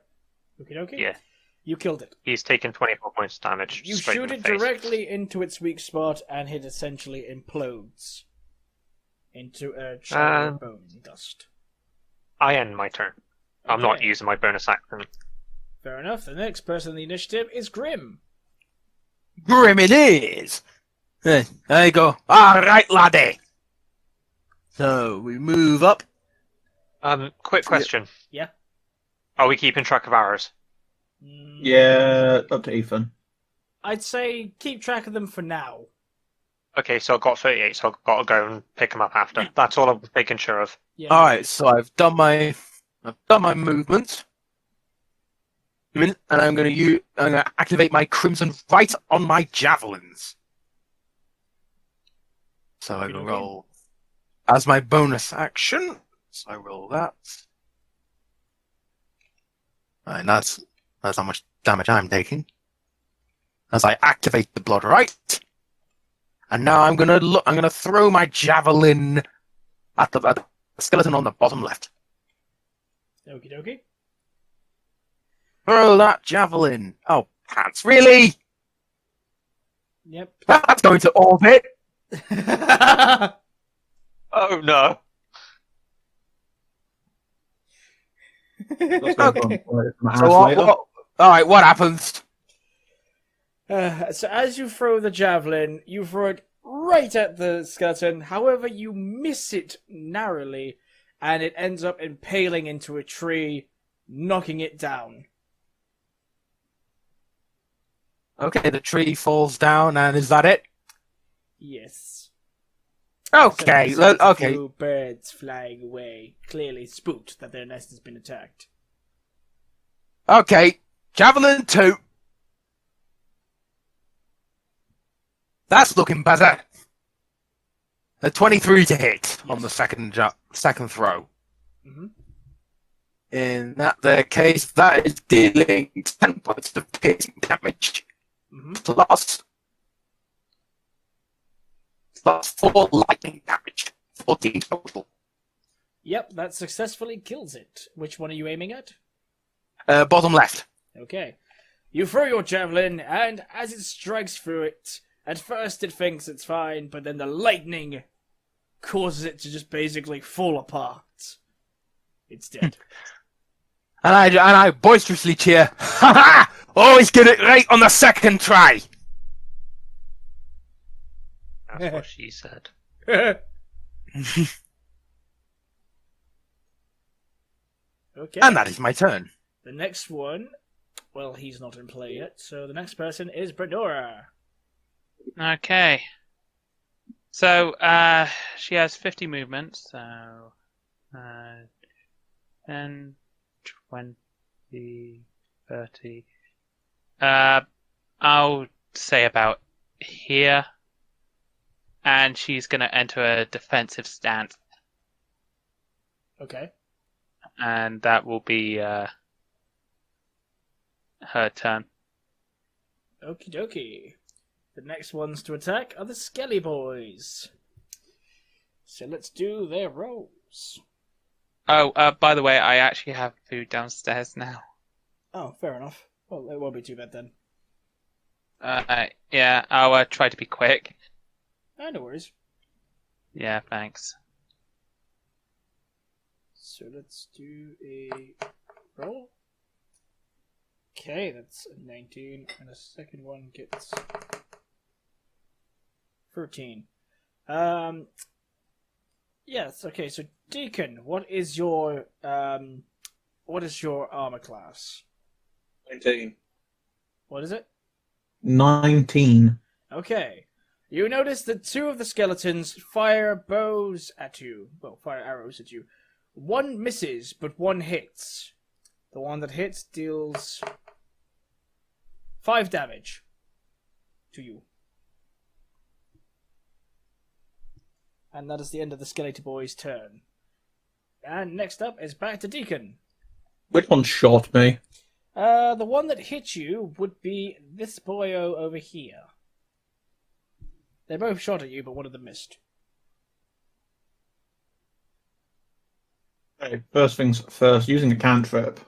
Speaker 1: Okie dokie.
Speaker 4: yeah,
Speaker 1: You killed it.
Speaker 4: he's taken 24 points of damage.
Speaker 1: You
Speaker 4: straight
Speaker 1: shoot
Speaker 4: in
Speaker 1: it
Speaker 4: the face.
Speaker 1: directly into its weak spot, and it essentially implodes into a shower of bone dust.
Speaker 4: I end my turn. I'm not
Speaker 1: Okay.
Speaker 4: using my bonus action.
Speaker 1: Fair enough. The next person on the initiative is Grim.
Speaker 5: Grim it is! There you go. Alright, laddie! So, we move up.
Speaker 4: Quick question.
Speaker 1: Yeah.
Speaker 4: Are we keeping track of ours?
Speaker 3: Yeah, up to Ethan.
Speaker 1: I'd say keep track of them for now.
Speaker 4: Okay, so I've got 38, so I've got to go and pick them up after. That's all I'm making sure of.
Speaker 1: Yeah.
Speaker 5: Alright, so I've done my movement. And I'm gonna activate my crimson right on my javelins. So I
Speaker 1: Okay.
Speaker 5: roll as my bonus action. So I roll that. And that's how much damage I'm taking. As I activate the blood right. And now I'm gonna throw my javelin at the skeleton on the bottom left.
Speaker 1: Okie dokie.
Speaker 5: Throw that javelin. Oh, pants. Really?
Speaker 1: Yep.
Speaker 5: That's going to orbit.
Speaker 4: Oh no.
Speaker 3: Let's go
Speaker 1: Okay.
Speaker 3: from
Speaker 5: So
Speaker 3: later.
Speaker 5: all right, what happens?
Speaker 1: So as you throw the javelin, you throw it right at the skeleton. However, you miss it narrowly, and it ends up impaling into a tree, knocking it down.
Speaker 5: Okay, the tree falls down, and is that it?
Speaker 1: Yes.
Speaker 5: Okay,
Speaker 1: So there's a
Speaker 5: okay.
Speaker 1: few birds flying away, clearly spooked that their nest has been attacked.
Speaker 5: Okay, javelin 2. That's looking better. A 23 to hit on the second throw.
Speaker 1: Mm-hmm.
Speaker 5: In that case, that is dealing 10 points of piercing damage.
Speaker 1: Mm-hmm.
Speaker 5: Plus 4 lightning damage. 14 total.
Speaker 1: Yep, that successfully kills it. Which one are you aiming at?
Speaker 5: Bottom left.
Speaker 1: Okay. You throw your javelin, and as it strikes through it, at first it thinks it's fine, but then the lightning causes it to just basically fall apart. It's dead.
Speaker 5: And I boisterously cheer. Ha ha! Always get it right on the second try.
Speaker 4: That's what she said.
Speaker 1: Okay.
Speaker 5: And that is my turn.
Speaker 1: The next one, well, he's not in play yet, so the next person is Bradora.
Speaker 2: Okay. So, she has 50 movements, so 10, 20, 30. I'll say about here. And she's going to enter a defensive stance.
Speaker 1: Okay.
Speaker 2: And that will be her turn.
Speaker 1: Okie dokie. The next ones to attack are the Skelly Boys. So let's do their rolls.
Speaker 2: Oh, by the way, I actually have food downstairs now.
Speaker 1: Oh, fair enough. Well, it won't be too bad then.
Speaker 2: Yeah, I'll try to be quick.
Speaker 1: No worries.
Speaker 2: Yeah, thanks.
Speaker 1: So let's do a roll. Okay, that's a 19, and the second one gets 13. Yes, okay, so Deacon, what is your armor class?
Speaker 3: 19.
Speaker 1: What is it?
Speaker 3: 19.
Speaker 1: Okay. You notice that 2 of the skeletons fire bows at you. Well, fire arrows at you. 1 misses, but 1 hits. The one that hits deals 5 damage to you. And that is the end of the Skeleton Boy's turn. And next up is back to Deacon.
Speaker 3: Which one shot me?
Speaker 1: The one that hit you would be this boyo over here. They both shot at you, but one of them missed.
Speaker 3: Okay, first things first, using a cantrip.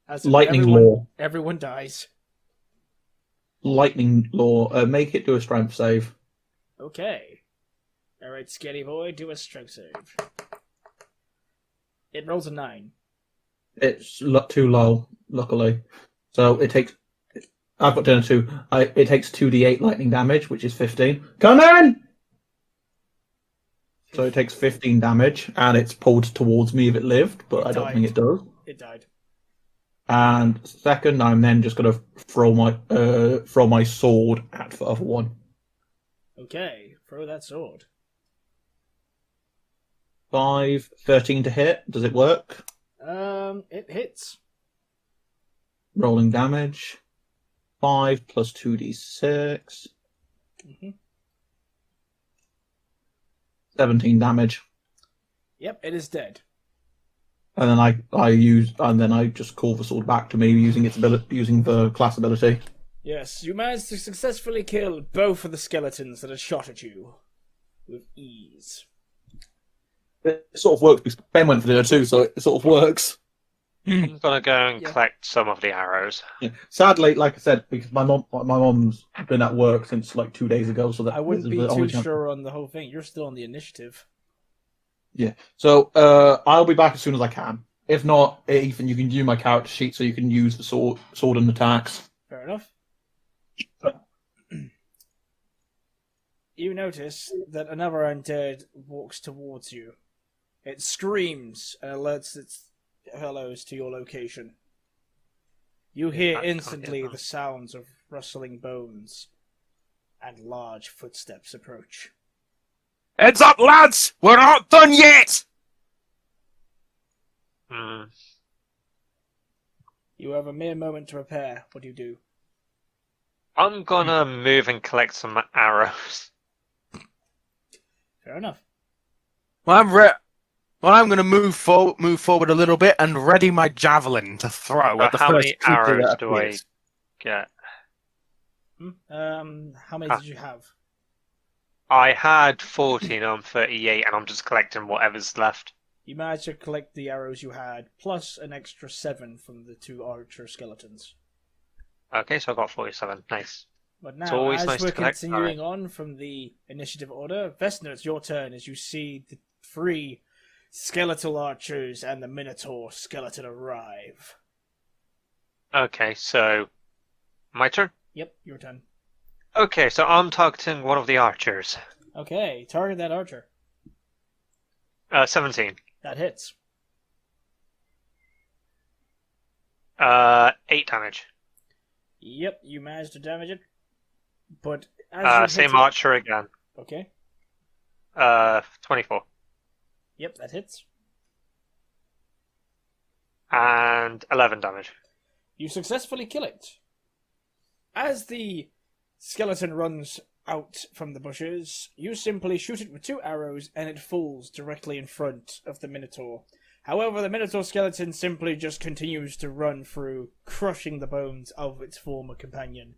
Speaker 1: As
Speaker 3: Lightning
Speaker 1: everyone,
Speaker 3: Law.
Speaker 1: Everyone dies.
Speaker 3: Lightning Law. Make it do a strength save.
Speaker 1: Okay. Alright, Skelly Boy, do a strength save. It rolls a 9.
Speaker 3: It's too low, luckily. So it takes... I've got down 2. It takes 2d8 lightning damage, which is 15. Come in! So it takes 15 damage, and it's pulled towards me if it lived, but I don't think it does.
Speaker 1: It died.
Speaker 3: And second, I'm then just going to throw my sword at the other one.
Speaker 1: Okay, throw that sword.
Speaker 3: 5, 13 to hit. Does it work?
Speaker 1: It hits.
Speaker 3: Rolling damage. 5 plus 2d6.
Speaker 1: Mm-hmm.
Speaker 3: 17 damage.
Speaker 1: Yep, it is dead.
Speaker 3: And then I just call the sword back to me using its ability, using the class ability.
Speaker 1: Yes, you managed to successfully kill both of the skeletons that had shot at you. With ease.
Speaker 3: It sort of works because Ben went for dinner too, so it sort of works.
Speaker 4: I'm gonna go and
Speaker 1: Yeah.
Speaker 4: collect some of the arrows.
Speaker 3: Yeah. Sadly, like I said, because my mom's been at work since like 2 days ago, so that
Speaker 1: I wouldn't
Speaker 3: this
Speaker 1: be
Speaker 3: is the
Speaker 1: too
Speaker 3: only chance.
Speaker 1: sure on the whole thing. You're still on the initiative.
Speaker 3: Yeah. So I'll be back as soon as I can. If not, Ethan, you can view my character sheet so you can use the sword and attacks.
Speaker 1: Fair enough. You notice that another undead walks towards you. It screams and alerts its fellows to your location. You hear instantly the sounds of rustling bones and large footsteps approach.
Speaker 5: Heads up, lads! We're not done yet!
Speaker 1: You have a mere moment to prepare. What do you do?
Speaker 4: I'm gonna move and collect some arrows.
Speaker 1: Fair enough.
Speaker 5: Well, I'm going to move forward a little bit and ready my javelin to throw at the
Speaker 4: How
Speaker 5: first
Speaker 4: many
Speaker 5: creature
Speaker 4: arrows
Speaker 5: that
Speaker 4: do I
Speaker 5: appears.
Speaker 4: get?
Speaker 1: How many did you have?
Speaker 4: I had 14, I'm 38, and I'm just collecting whatever's left.
Speaker 1: You managed to collect the arrows you had, plus an extra 7 from the 2 archer skeletons.
Speaker 4: Okay, so I got 47. Nice.
Speaker 1: But
Speaker 4: It's
Speaker 1: now,
Speaker 4: always
Speaker 1: as
Speaker 4: nice
Speaker 1: we're
Speaker 4: to collect
Speaker 1: continuing on from the initiative order, Vesna, it's your turn as you see the 3 skeletal archers and the Minotaur skeleton arrive.
Speaker 4: Okay, so my turn.
Speaker 1: Yep, your turn.
Speaker 4: Okay, so I'm targeting one of the archers.
Speaker 1: Okay, target that archer.
Speaker 4: 17.
Speaker 1: That hits.
Speaker 4: 8 damage.
Speaker 1: Yep, you managed to damage it. But as you
Speaker 4: Same
Speaker 1: hit it...
Speaker 4: archer again.
Speaker 1: Okay.
Speaker 4: 24.
Speaker 1: Yep, that hits.
Speaker 4: And 11 damage.
Speaker 1: You successfully kill it. As the skeleton runs out from the bushes, you simply shoot it with 2 arrows and it falls directly in front of the Minotaur. However, the Minotaur skeleton simply just continues to run through, crushing the bones of its former companion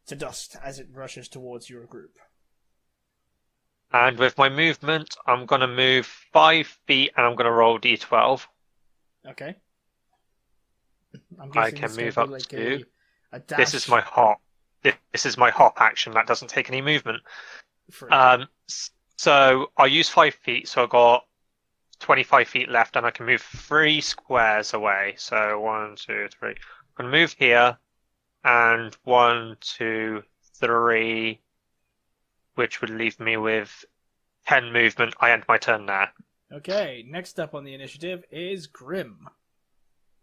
Speaker 1: to dust as it rushes towards your group.
Speaker 4: And with my movement, I'm going to move 5 feet and I'm going to roll d12.
Speaker 1: Okay. I'm
Speaker 4: I
Speaker 1: guessing
Speaker 4: can
Speaker 1: it's gonna
Speaker 4: move
Speaker 1: be
Speaker 4: up
Speaker 1: like
Speaker 4: to...
Speaker 1: a dash.
Speaker 4: This is my hop. This is my hop action. That doesn't take any movement.
Speaker 1: for-
Speaker 4: So I use 5 feet, so I got 25 feet left, and I can move 3 squares away. So 1, 2, 3. I'm going to move here, and 1, 2, 3, which would leave me with 10 movement. I end my turn there.
Speaker 1: Okay, next up on the initiative is Grim.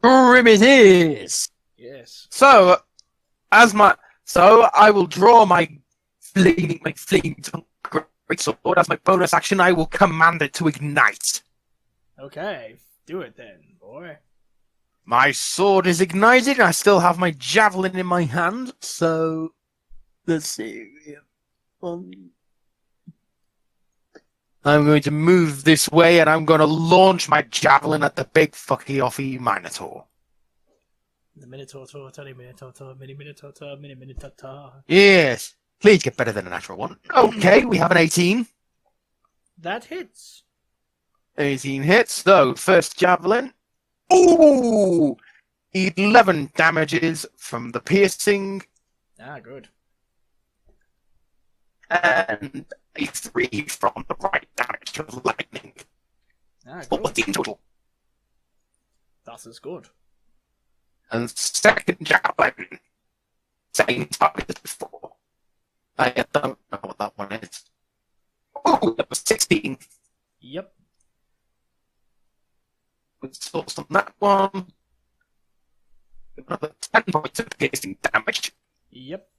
Speaker 5: Grim it is!
Speaker 1: Yes.
Speaker 5: So I will draw my flaming greatsword as my bonus action. I will command it to ignite.
Speaker 1: Okay, do it then, boy.
Speaker 5: My sword is ignited. I still have my javelin in my hand. So let's see. I'm going to move this way, and I'm going to launch my javelin at the big fucky offy Minotaur.
Speaker 1: The Minotaur, tiny Minotaur, mini Minotaur, mini Minotaur.
Speaker 5: Yes. Please get better than a natural one. Okay, we have an 18.
Speaker 1: That hits.
Speaker 5: 18 hits, though. First javelin. Ooh! 11 damages from the piercing,
Speaker 1: Ah, good.
Speaker 5: and a 3 from the right damage to the lightning.
Speaker 1: Ah, good.
Speaker 5: 14 total.
Speaker 1: That is good.
Speaker 5: And second javelin. Same target as before. I don't know what that one is. Oh, that was 16.
Speaker 1: Yep.
Speaker 5: Good source on that one. Another 10 points of piercing damage.
Speaker 1: Yep.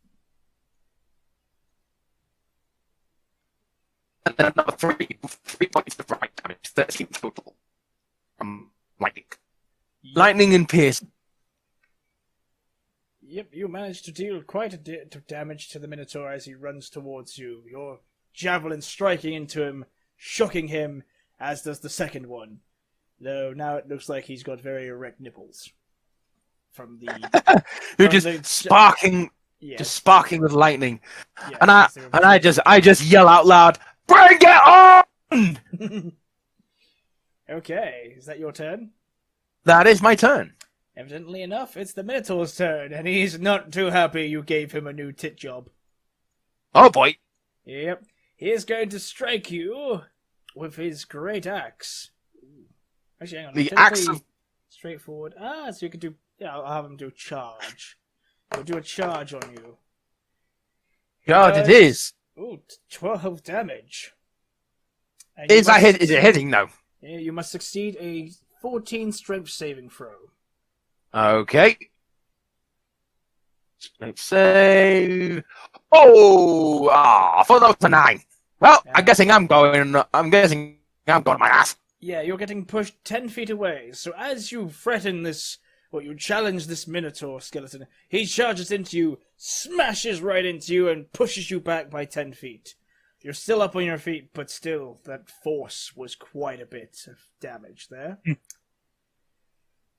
Speaker 5: And then another 3 points of right damage. 13 total. From lightning. Lightning and piercing.
Speaker 1: Yep, you managed to deal quite a bit of damage to the Minotaur as he runs towards you. Your javelin striking into him, shocking him, as does the second one. Though now it looks like he's got very erect nipples. From the...
Speaker 5: You're
Speaker 1: from
Speaker 5: just
Speaker 1: the-
Speaker 5: sparking,
Speaker 1: Yes.
Speaker 5: just sparking with lightning.
Speaker 1: Yes,
Speaker 5: And I
Speaker 1: yes,
Speaker 5: I just yell out loud, "Bring it on!"
Speaker 1: Okay, is that your turn?
Speaker 5: That is my turn.
Speaker 1: Evidently enough, it's the Minotaur's turn, and he's not too happy you gave him a new tit job.
Speaker 5: Oh boy.
Speaker 1: Yep. He is going to strike you with his great axe. Actually, hang on.
Speaker 5: The
Speaker 1: technically
Speaker 5: axe of...
Speaker 1: straightforward. So you can do... Yeah, I'll have him do charge. He'll do a charge on you.
Speaker 5: God, it is.
Speaker 1: Ooh, 12 damage. And
Speaker 5: Is it hitting though?
Speaker 1: Yeah, you must succeed a 14 strength saving throw.
Speaker 5: Okay. Let's say... Oh! I thought that was a 9. Well,
Speaker 1: Yeah.
Speaker 5: I'm guessing I'm going my ass.
Speaker 1: Yeah, you're getting pushed 10 feet away. So as you threaten this, or you challenge this Minotaur skeleton, he charges into you, smashes right into you, and pushes you back by 10 feet. You're still up on your feet, but still, that force was quite a bit of damage there.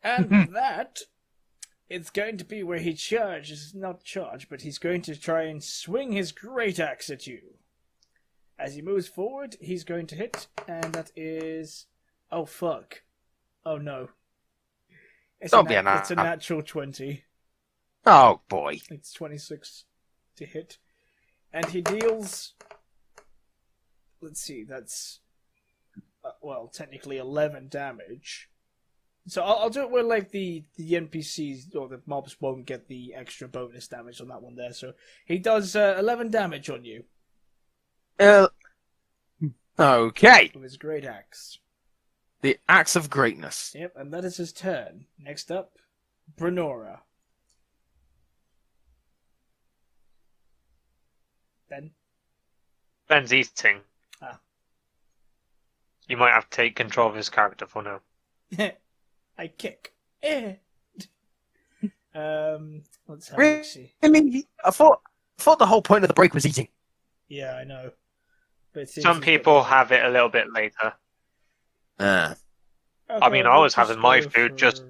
Speaker 1: And that, it's going to be where he charges, not charge, but he's going to try and swing his great axe at you. As he moves forward, he's going to hit, and that is... Oh, fuck. Oh, no. It's
Speaker 5: Don't be an
Speaker 1: It's a
Speaker 5: ass.
Speaker 1: natural 20.
Speaker 5: Oh boy.
Speaker 1: It's 26 to hit. And he deals... Let's see, that's... well, technically 11 damage. So I'll do it where, like, the NPCs or the mobs won't get the extra bonus damage on that one there. So he does 11 damage on you
Speaker 5: Okay.
Speaker 1: with his great axe.
Speaker 5: The Axe of Greatness.
Speaker 1: Yep, and that is his turn. Next up, Brenora. Ben?
Speaker 4: Ben's eating.
Speaker 1: Ah.
Speaker 4: You might have to take control of his character for now.
Speaker 1: I kick. Let's have a
Speaker 5: Really?
Speaker 1: look-see.
Speaker 5: I mean, I thought the whole point of the break was eating.
Speaker 1: Yeah, I know. But it seems
Speaker 4: Some
Speaker 1: he's
Speaker 4: people
Speaker 1: got-
Speaker 4: have it a little bit later.
Speaker 1: Okay,
Speaker 4: I mean, I was
Speaker 1: we'll
Speaker 4: having my
Speaker 1: go
Speaker 4: food just-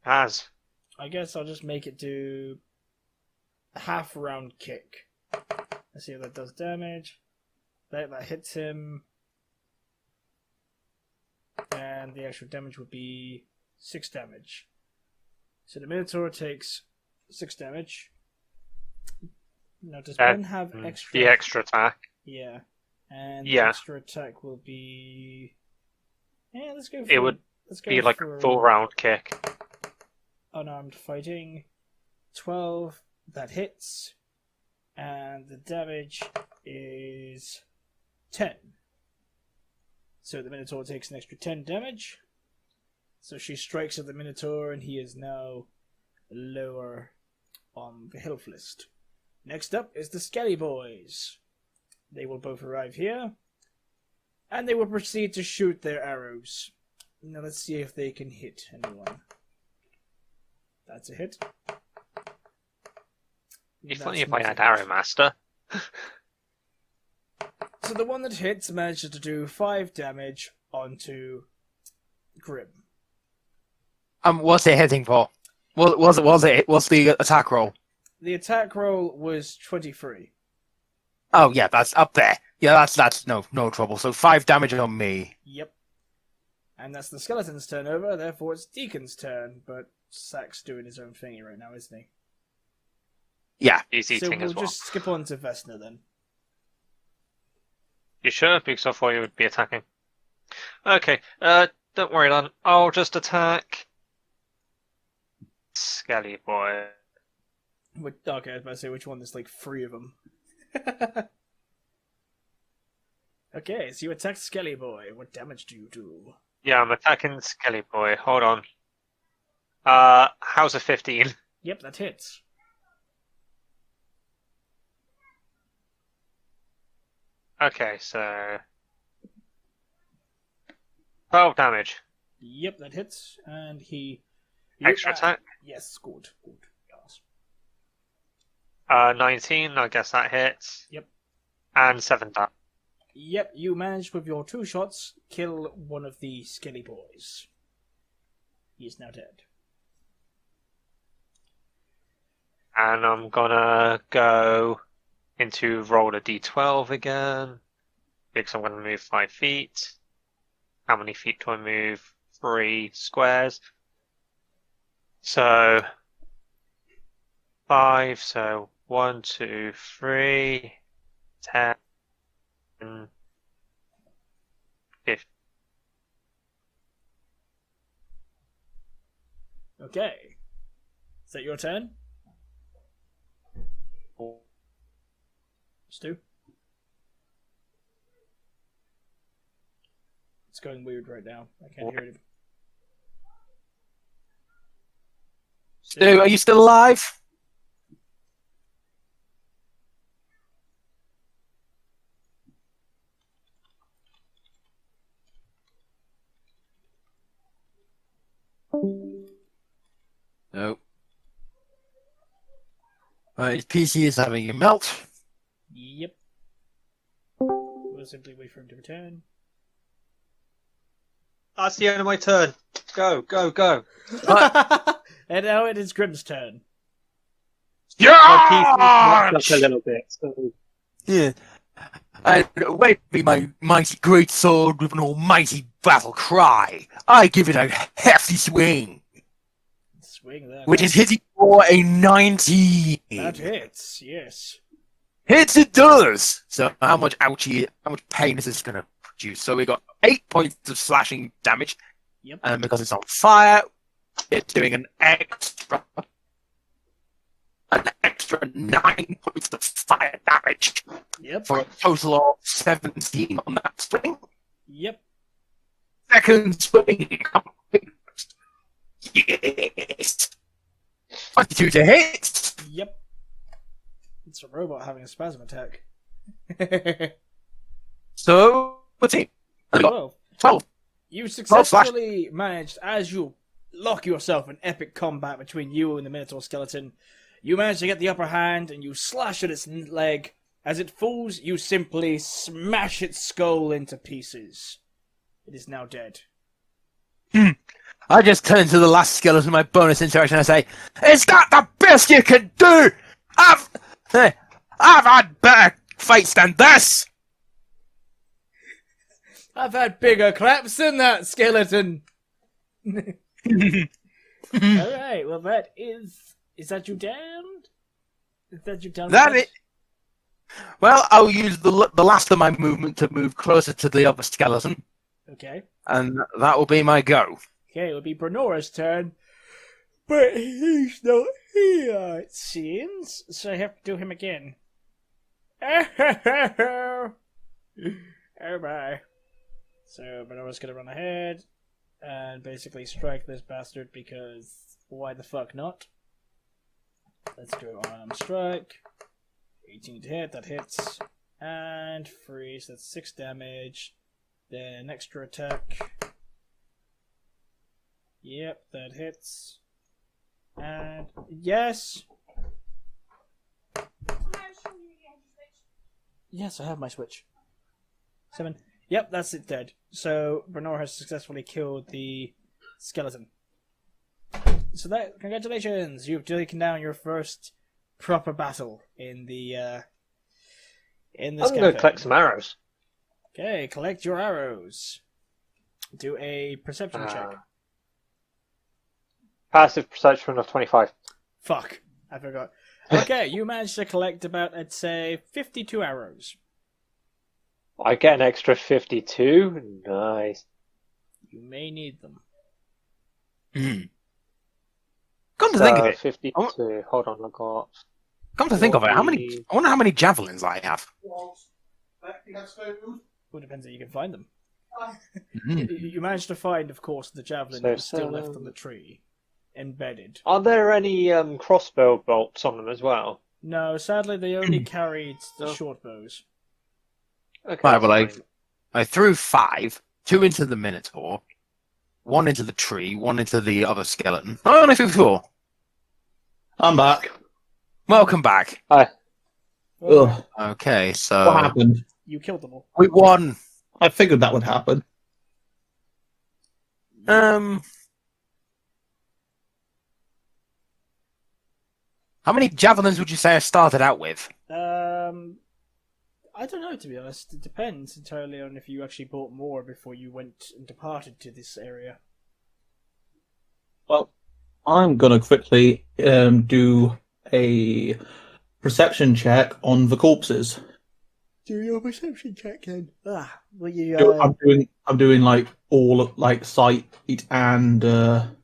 Speaker 4: As
Speaker 1: I guess I'll just make it do a half round kick. Let's see if that does damage. That hits him. And the actual damage would be 6 damage. So the Minotaur takes 6 damage. Now, does Ben have extra?
Speaker 4: the extra attack.
Speaker 1: Yeah. And the
Speaker 4: Yeah.
Speaker 1: extra attack will be... Yeah, let's go for...
Speaker 4: It would
Speaker 1: let's go
Speaker 4: be like
Speaker 1: for
Speaker 4: a full round kick.
Speaker 1: unarmed fighting. 12, that hits. And the damage is 10. So the Minotaur takes an extra 10 damage. So she strikes at the Minotaur, and he is now lower on the health list. Next up is the Skelly Boys. They will both arrive here. And they will proceed to shoot their arrows. Now let's see if they can hit anyone. That's a hit.
Speaker 4: It'd be
Speaker 1: That's
Speaker 4: funny if I
Speaker 1: not
Speaker 4: had
Speaker 1: a hit.
Speaker 4: Arrow Master.
Speaker 1: So the one that hits manages to do 5 damage onto Grim.
Speaker 5: What's it hitting for? What's the attack roll?
Speaker 1: The attack roll was 23.
Speaker 5: Oh yeah, that's up there. Yeah, that's no trouble. So 5 damage on me.
Speaker 1: Yep. And that's the skeleton's turn over, therefore it's Deacon's turn, but Sack's doing his own thingy right now, isn't he?
Speaker 5: Yeah.
Speaker 4: He's
Speaker 1: So
Speaker 4: eating
Speaker 1: we'll
Speaker 4: as well.
Speaker 1: just skip on to Vesna then.
Speaker 4: You sure? Because I thought you would be attacking. Okay, don't worry then. I'll just attack Skelly Boy.
Speaker 1: Okay, I was about to say which one, there's like 3 of them. Okay, so you attack Skelly Boy. What damage do you do?
Speaker 4: Yeah, I'm attacking Skelly Boy. Hold on. How's a 15?
Speaker 1: Yep, that hits.
Speaker 4: Okay, so 12 damage.
Speaker 1: Yep, that hits, and he...
Speaker 4: Extra attack.
Speaker 1: Yes, good. Yes.
Speaker 4: 19, I guess that hits.
Speaker 1: Yep.
Speaker 4: And 7 damage.
Speaker 1: Yep, you managed with your 2 shots kill one of the Skelly Boys. He is now dead.
Speaker 4: And I'm gonna go into roll a d12 again. Because I'm gonna move 5 feet. How many feet do I move? 3 squares. So 5. So 1, 2, 3, 10, 15.
Speaker 1: Okay. Is that your turn? Stu? It's going weird right now. I can't hear it.
Speaker 5: Stu, are you still alive? No. His PC is having a melt.
Speaker 1: Yep. We'll simply wait for him to return.
Speaker 4: That's the end of my turn. Go, go, go.
Speaker 1: And now it is Grim's turn.
Speaker 4: My PC is a little bit. So...
Speaker 5: Yeah. And waving my mighty great sword with an almighty battle cry, I give it a hefty swing,
Speaker 1: Swing that.
Speaker 5: which is hitting for a 19.
Speaker 1: That hits, yes.
Speaker 5: Hits it does. So how much pain is this going to produce? So we got 8 points of slashing damage.
Speaker 1: Yep.
Speaker 5: And because it's on fire, it's doing an extra 9 points of fire damage
Speaker 1: Yep.
Speaker 5: for a total of 17 on that swing.
Speaker 1: Yep.
Speaker 5: Second swing. Yes. 22 to hit.
Speaker 1: Yep. It's a robot having a spasm attack.
Speaker 5: So, what's it? I got
Speaker 1: 12.
Speaker 5: 12.
Speaker 1: You successfully managed, as you lock yourself in epic combat between you and the Minotaur skeleton, you manage to get the upper hand and you slash at its leg. As it falls, you simply smash its skull into pieces. It is now dead.
Speaker 5: I just turn to the last skeleton, my bonus interaction, and I say, "Is that the best you can do? I've had better fights than this."
Speaker 1: I've had bigger claps than that, skeleton! Alright, well that is... Is that you downed? Is that you down?
Speaker 5: That it. Well, I'll use the last of my movement to move closer to the other skeleton,
Speaker 1: Okay.
Speaker 5: and that will be my go.
Speaker 1: Okay, it'll be Brenora's turn. But he's not here, it seems. So I have to do him again. Oh my. So Brenora's gonna run ahead and basically strike this bastard because why the fuck not? Let's do unarmed strike. 18 to hit, that hits. And freeze, that's 6 damage. Then extra attack. Yep, that hits. And yes! Yes, I have my switch. 7. Yep, that's it dead. So, Bernor has successfully killed the skeleton. So that, congratulations! You've taken down your first proper battle in the, in this
Speaker 4: I'm going to
Speaker 1: campaign.
Speaker 4: collect some arrows.
Speaker 1: Okay, collect your arrows. Do a perception check.
Speaker 4: Passive perception of 25.
Speaker 1: Fuck, I forgot. Okay, you managed to collect about, I'd say, 52 arrows.
Speaker 4: I get an extra 52. Nice.
Speaker 1: You may need them.
Speaker 5: Come to think of it,
Speaker 4: 52. Hold on, I got.
Speaker 5: come to think of it, I wonder how many javelins I have.
Speaker 1: Well, depends how you can find them.
Speaker 5: Mhm.
Speaker 1: You managed to find, of course, the javelin
Speaker 4: So
Speaker 1: that was still left
Speaker 4: 7.
Speaker 1: on the tree. Embedded.
Speaker 4: Are there any crossbow bolts on them as well?
Speaker 1: No, sadly they only carried the
Speaker 4: No.
Speaker 1: short bows.
Speaker 4: Okay.
Speaker 5: Right, well,
Speaker 4: that's fine.
Speaker 5: I threw 5, 2 into the Minotaur, 1 into the tree, 1 into the other skeleton. I only threw 4.
Speaker 3: I'm back.
Speaker 5: Welcome back.
Speaker 3: Ugh.
Speaker 5: Okay,
Speaker 3: What
Speaker 5: so
Speaker 3: happened?
Speaker 1: You killed them all.
Speaker 5: we won.
Speaker 3: I figured that would happen.
Speaker 5: How many javelins would you say I started out with?
Speaker 1: I don't know, to be honest. It depends entirely on if you actually bought more before you went and departed to this area.
Speaker 3: Well, I'm gonna quickly do a perception check on the corpses.
Speaker 1: Do your perception check then. Will you
Speaker 3: I'm doing like all like sight and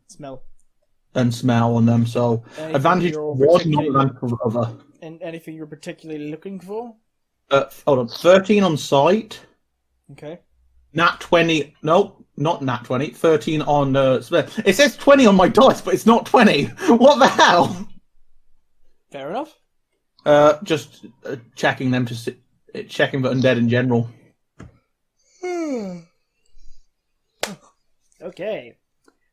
Speaker 1: smell?
Speaker 3: smell on them. So
Speaker 1: Anything
Speaker 3: advantage
Speaker 1: you're
Speaker 3: for one, not
Speaker 1: particularly-
Speaker 3: advantage for the other.
Speaker 1: And anything you're particularly looking for?
Speaker 3: Hold on, 13 on sight.
Speaker 1: Okay.
Speaker 3: Nat 20. Nope, not nat 20. 13 on smell. It says 20 on my dice, but it's not 20. What the hell?
Speaker 1: Fair enough.
Speaker 3: Just checking them to see, checking the undead in general.
Speaker 1: Okay.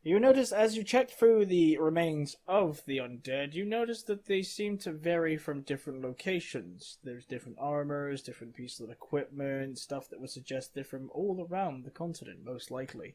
Speaker 1: You notice as you check through the remains of the undead, you notice that they seem to vary from different locations. There's different armors, different pieces of equipment, stuff that would suggest they're from all around the continent, most likely.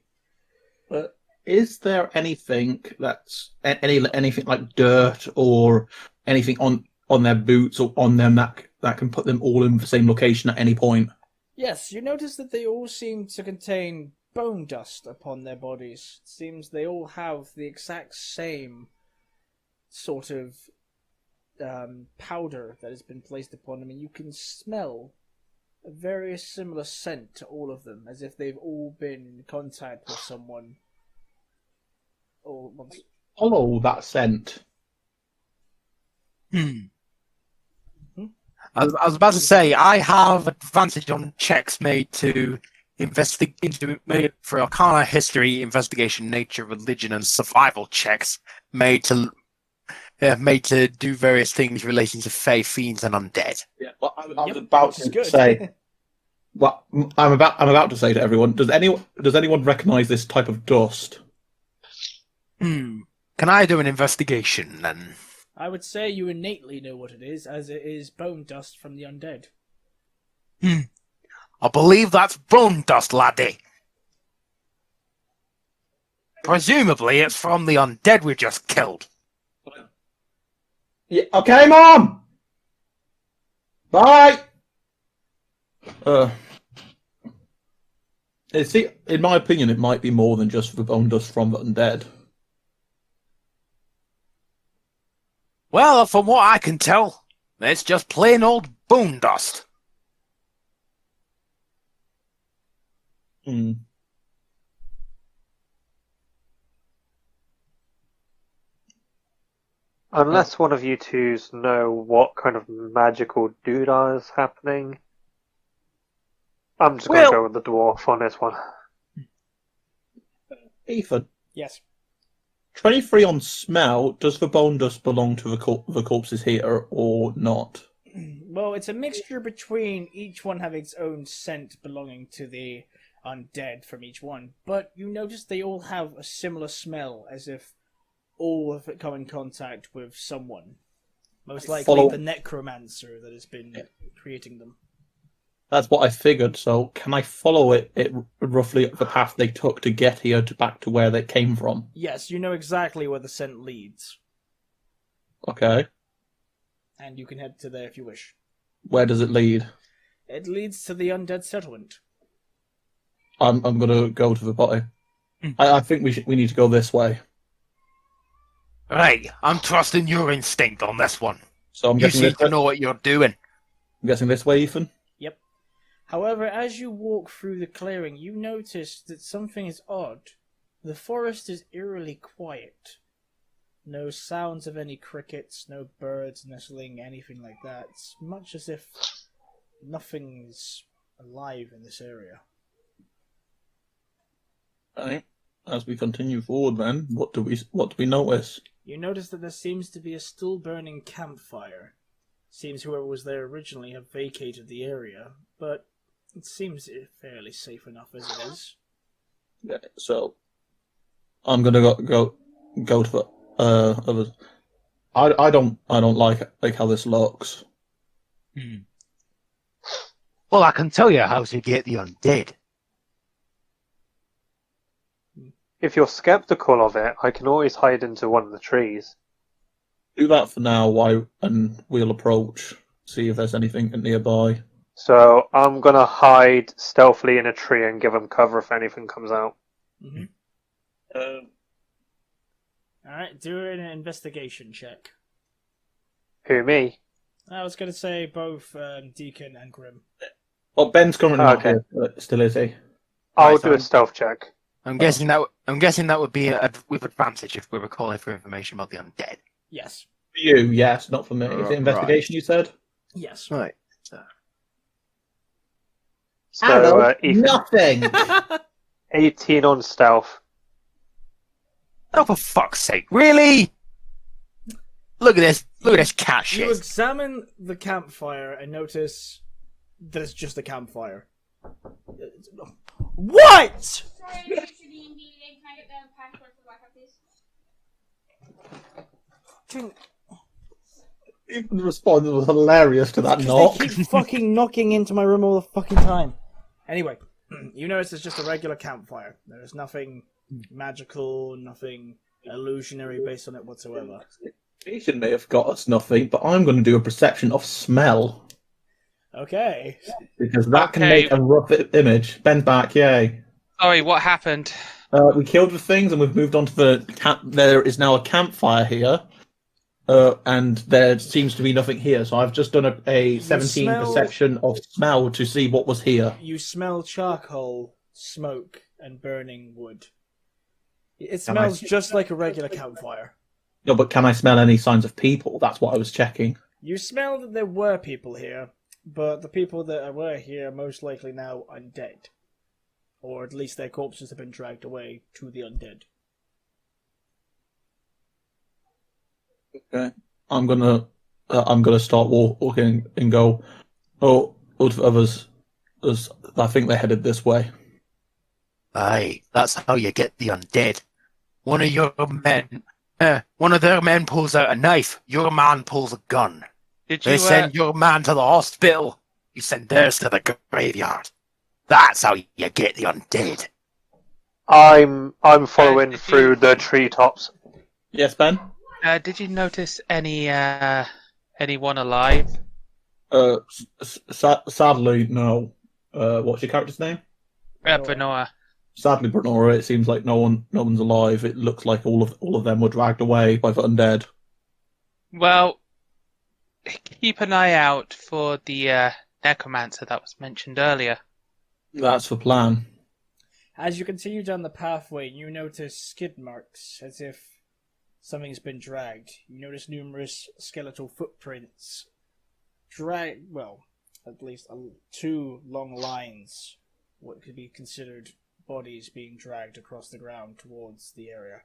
Speaker 3: Is there anything that's anything like dirt or anything on their boots or on them that can put them all in the same location at any point?
Speaker 1: Yes, you notice that they all seem to contain bone dust upon their bodies. It seems they all have the exact same sort of powder that has been placed upon them, and you can smell a very similar scent to all of them, as if they've all been in contact with someone. Or once.
Speaker 3: Follow that scent.
Speaker 5: I was about to say I have advantage on checks made to made for Arcana, History, Investigation, Nature, Religion, and Survival checks made to do various things relating to Fey, fiends, and undead.
Speaker 3: Yeah, well, I was
Speaker 1: Yep,
Speaker 3: about
Speaker 1: which is
Speaker 3: to
Speaker 1: good.
Speaker 3: say. Well, I'm about to say to everyone. Does anyone recognise this type of dust?
Speaker 5: Can I do an investigation then?
Speaker 1: I would say you innately know what it is, as it is bone dust from the undead.
Speaker 5: I believe that's bone dust, laddie. Presumably it's from the undead we just killed.
Speaker 3: Yeah. Okay, Mom. Bye. See, in my opinion, it might be more than just the bone dust from the undead.
Speaker 5: Well, from what I can tell, it's just plain old bone dust.
Speaker 3: Hmm.
Speaker 4: Unless one of you twos know what kind of magical doodah is happening, I'm just going to go with the dwarf on this one.
Speaker 3: Ethan,
Speaker 1: Yes.
Speaker 3: 23 on smell. Does the bone dust belong to the corpses here or not?
Speaker 1: Well, it's a mixture between each one having its own scent belonging to the undead from each one, but you notice they all have a similar smell, as if all of it come in contact with someone. Most likely the necromancer that has been creating them.
Speaker 3: That's what I figured. So, can I follow it roughly the path they took to get here back to where they came from?
Speaker 1: Yes, you know exactly where the scent leads,
Speaker 3: Okay.
Speaker 1: and you can head to there if you wish.
Speaker 3: Where does it lead?
Speaker 1: It leads to the undead settlement.
Speaker 3: I'm gonna go to the body. I think we need to go this way.
Speaker 5: Right, I'm trusting your instinct on this one.
Speaker 3: So I'm
Speaker 5: You
Speaker 3: guessing
Speaker 5: seem
Speaker 3: this
Speaker 5: to
Speaker 3: way.
Speaker 5: know what you're doing.
Speaker 3: I'm guessing this way, Ethan.
Speaker 1: Yep. However, as you walk through the clearing, you notice that something is odd. The forest is eerily quiet. No sounds of any crickets, no birds nestling, anything like that. It's much as if nothing's alive in this area.
Speaker 3: Right. As we continue forward, then what do we notice?
Speaker 1: You notice that there seems to be a still burning campfire. Seems whoever was there originally have vacated the area, but it seems fairly safe enough as it is.
Speaker 3: Yeah, so I'm gonna go to the others. I don't like how this looks.
Speaker 5: Well, I can tell you how to get the undead.
Speaker 4: If you're skeptical of it, I can always hide into one of the trees.
Speaker 3: Do that for now, and we'll approach, see if there's anything nearby.
Speaker 4: So I'm going to hide stealthily in a tree and give them cover if anything comes out.
Speaker 1: Mm-hmm. Alright, do an investigation check.
Speaker 4: Who, me?
Speaker 1: I was going to say both Deacon and Grim.
Speaker 3: Well, Ben's currently not
Speaker 4: Okay.
Speaker 3: here, but still is he?
Speaker 4: I'll
Speaker 5: Right,
Speaker 4: do a stealth check.
Speaker 5: I'm guessing that would be with advantage if we were calling for information about the undead.
Speaker 1: Yes.
Speaker 3: For you, yes, not for me. Is it
Speaker 5: Right.
Speaker 3: investigation you said?
Speaker 1: Yes.
Speaker 5: Right.
Speaker 4: So, Ethan,
Speaker 3: Nothing!
Speaker 4: 18 on stealth.
Speaker 5: Oh, for fuck's sake! Really? Look at this! Look at this cat
Speaker 1: You
Speaker 5: shit!
Speaker 1: examine the campfire and notice that it's just a campfire. What?!
Speaker 6: Sorry, Mr. D&D, can I get the password for Wi-Fi, please?
Speaker 3: Even the response was hilarious to that knock.
Speaker 1: They keep fucking knocking into my room all the fucking time. Anyway, you notice it's just a regular campfire. There's nothing magical, nothing illusionary based on it whatsoever.
Speaker 3: Investigation may have got us nothing, but I'm going to do a perception of smell.
Speaker 1: Okay.
Speaker 3: Because that can
Speaker 2: Okay.
Speaker 3: make a rough image. Ben's back, yay.
Speaker 2: Sorry, what happened?
Speaker 3: We killed the things and we've moved on to the camp. There is now a campfire here. And there seems to be nothing here, so I've just done a 17
Speaker 1: smell-
Speaker 3: perception of smell to see what was here.
Speaker 1: You smell charcoal, smoke, and burning wood. It
Speaker 3: Can I-
Speaker 1: smells just like a regular campfire.
Speaker 3: No, but can I smell any signs of people? That's what I was checking.
Speaker 1: You smell that there were people here, but the people that were here are most likely now undead. Or at least their corpses have been dragged away to the undead.
Speaker 3: Okay. I'm gonna start walking and go. Oh, others, I think they headed this way.
Speaker 5: Aye, that's how you get the undead. One of their men pulls out a knife. Your man pulls a gun.
Speaker 2: Did
Speaker 5: They
Speaker 2: you
Speaker 5: send your man to the hospital. You send theirs to the graveyard. That's how you get the undead.
Speaker 4: I'm following
Speaker 2: did
Speaker 4: through
Speaker 2: you-
Speaker 4: the treetops.
Speaker 3: Yes, Ben.
Speaker 2: did you notice anyone alive?
Speaker 3: Sadly, no. What's your character's name?
Speaker 2: Benoit.
Speaker 3: Sadly, Bernora, it seems like no one's alive. It looks like all of them were dragged away by the undead.
Speaker 2: Well, keep an eye out for the necromancer that was mentioned earlier.
Speaker 3: That's the plan.
Speaker 1: As you continue down the pathway, you notice skid marks, as if something's been dragged. You notice numerous skeletal footprints. At least 2 long lines, what could be considered bodies being dragged across the ground towards the area.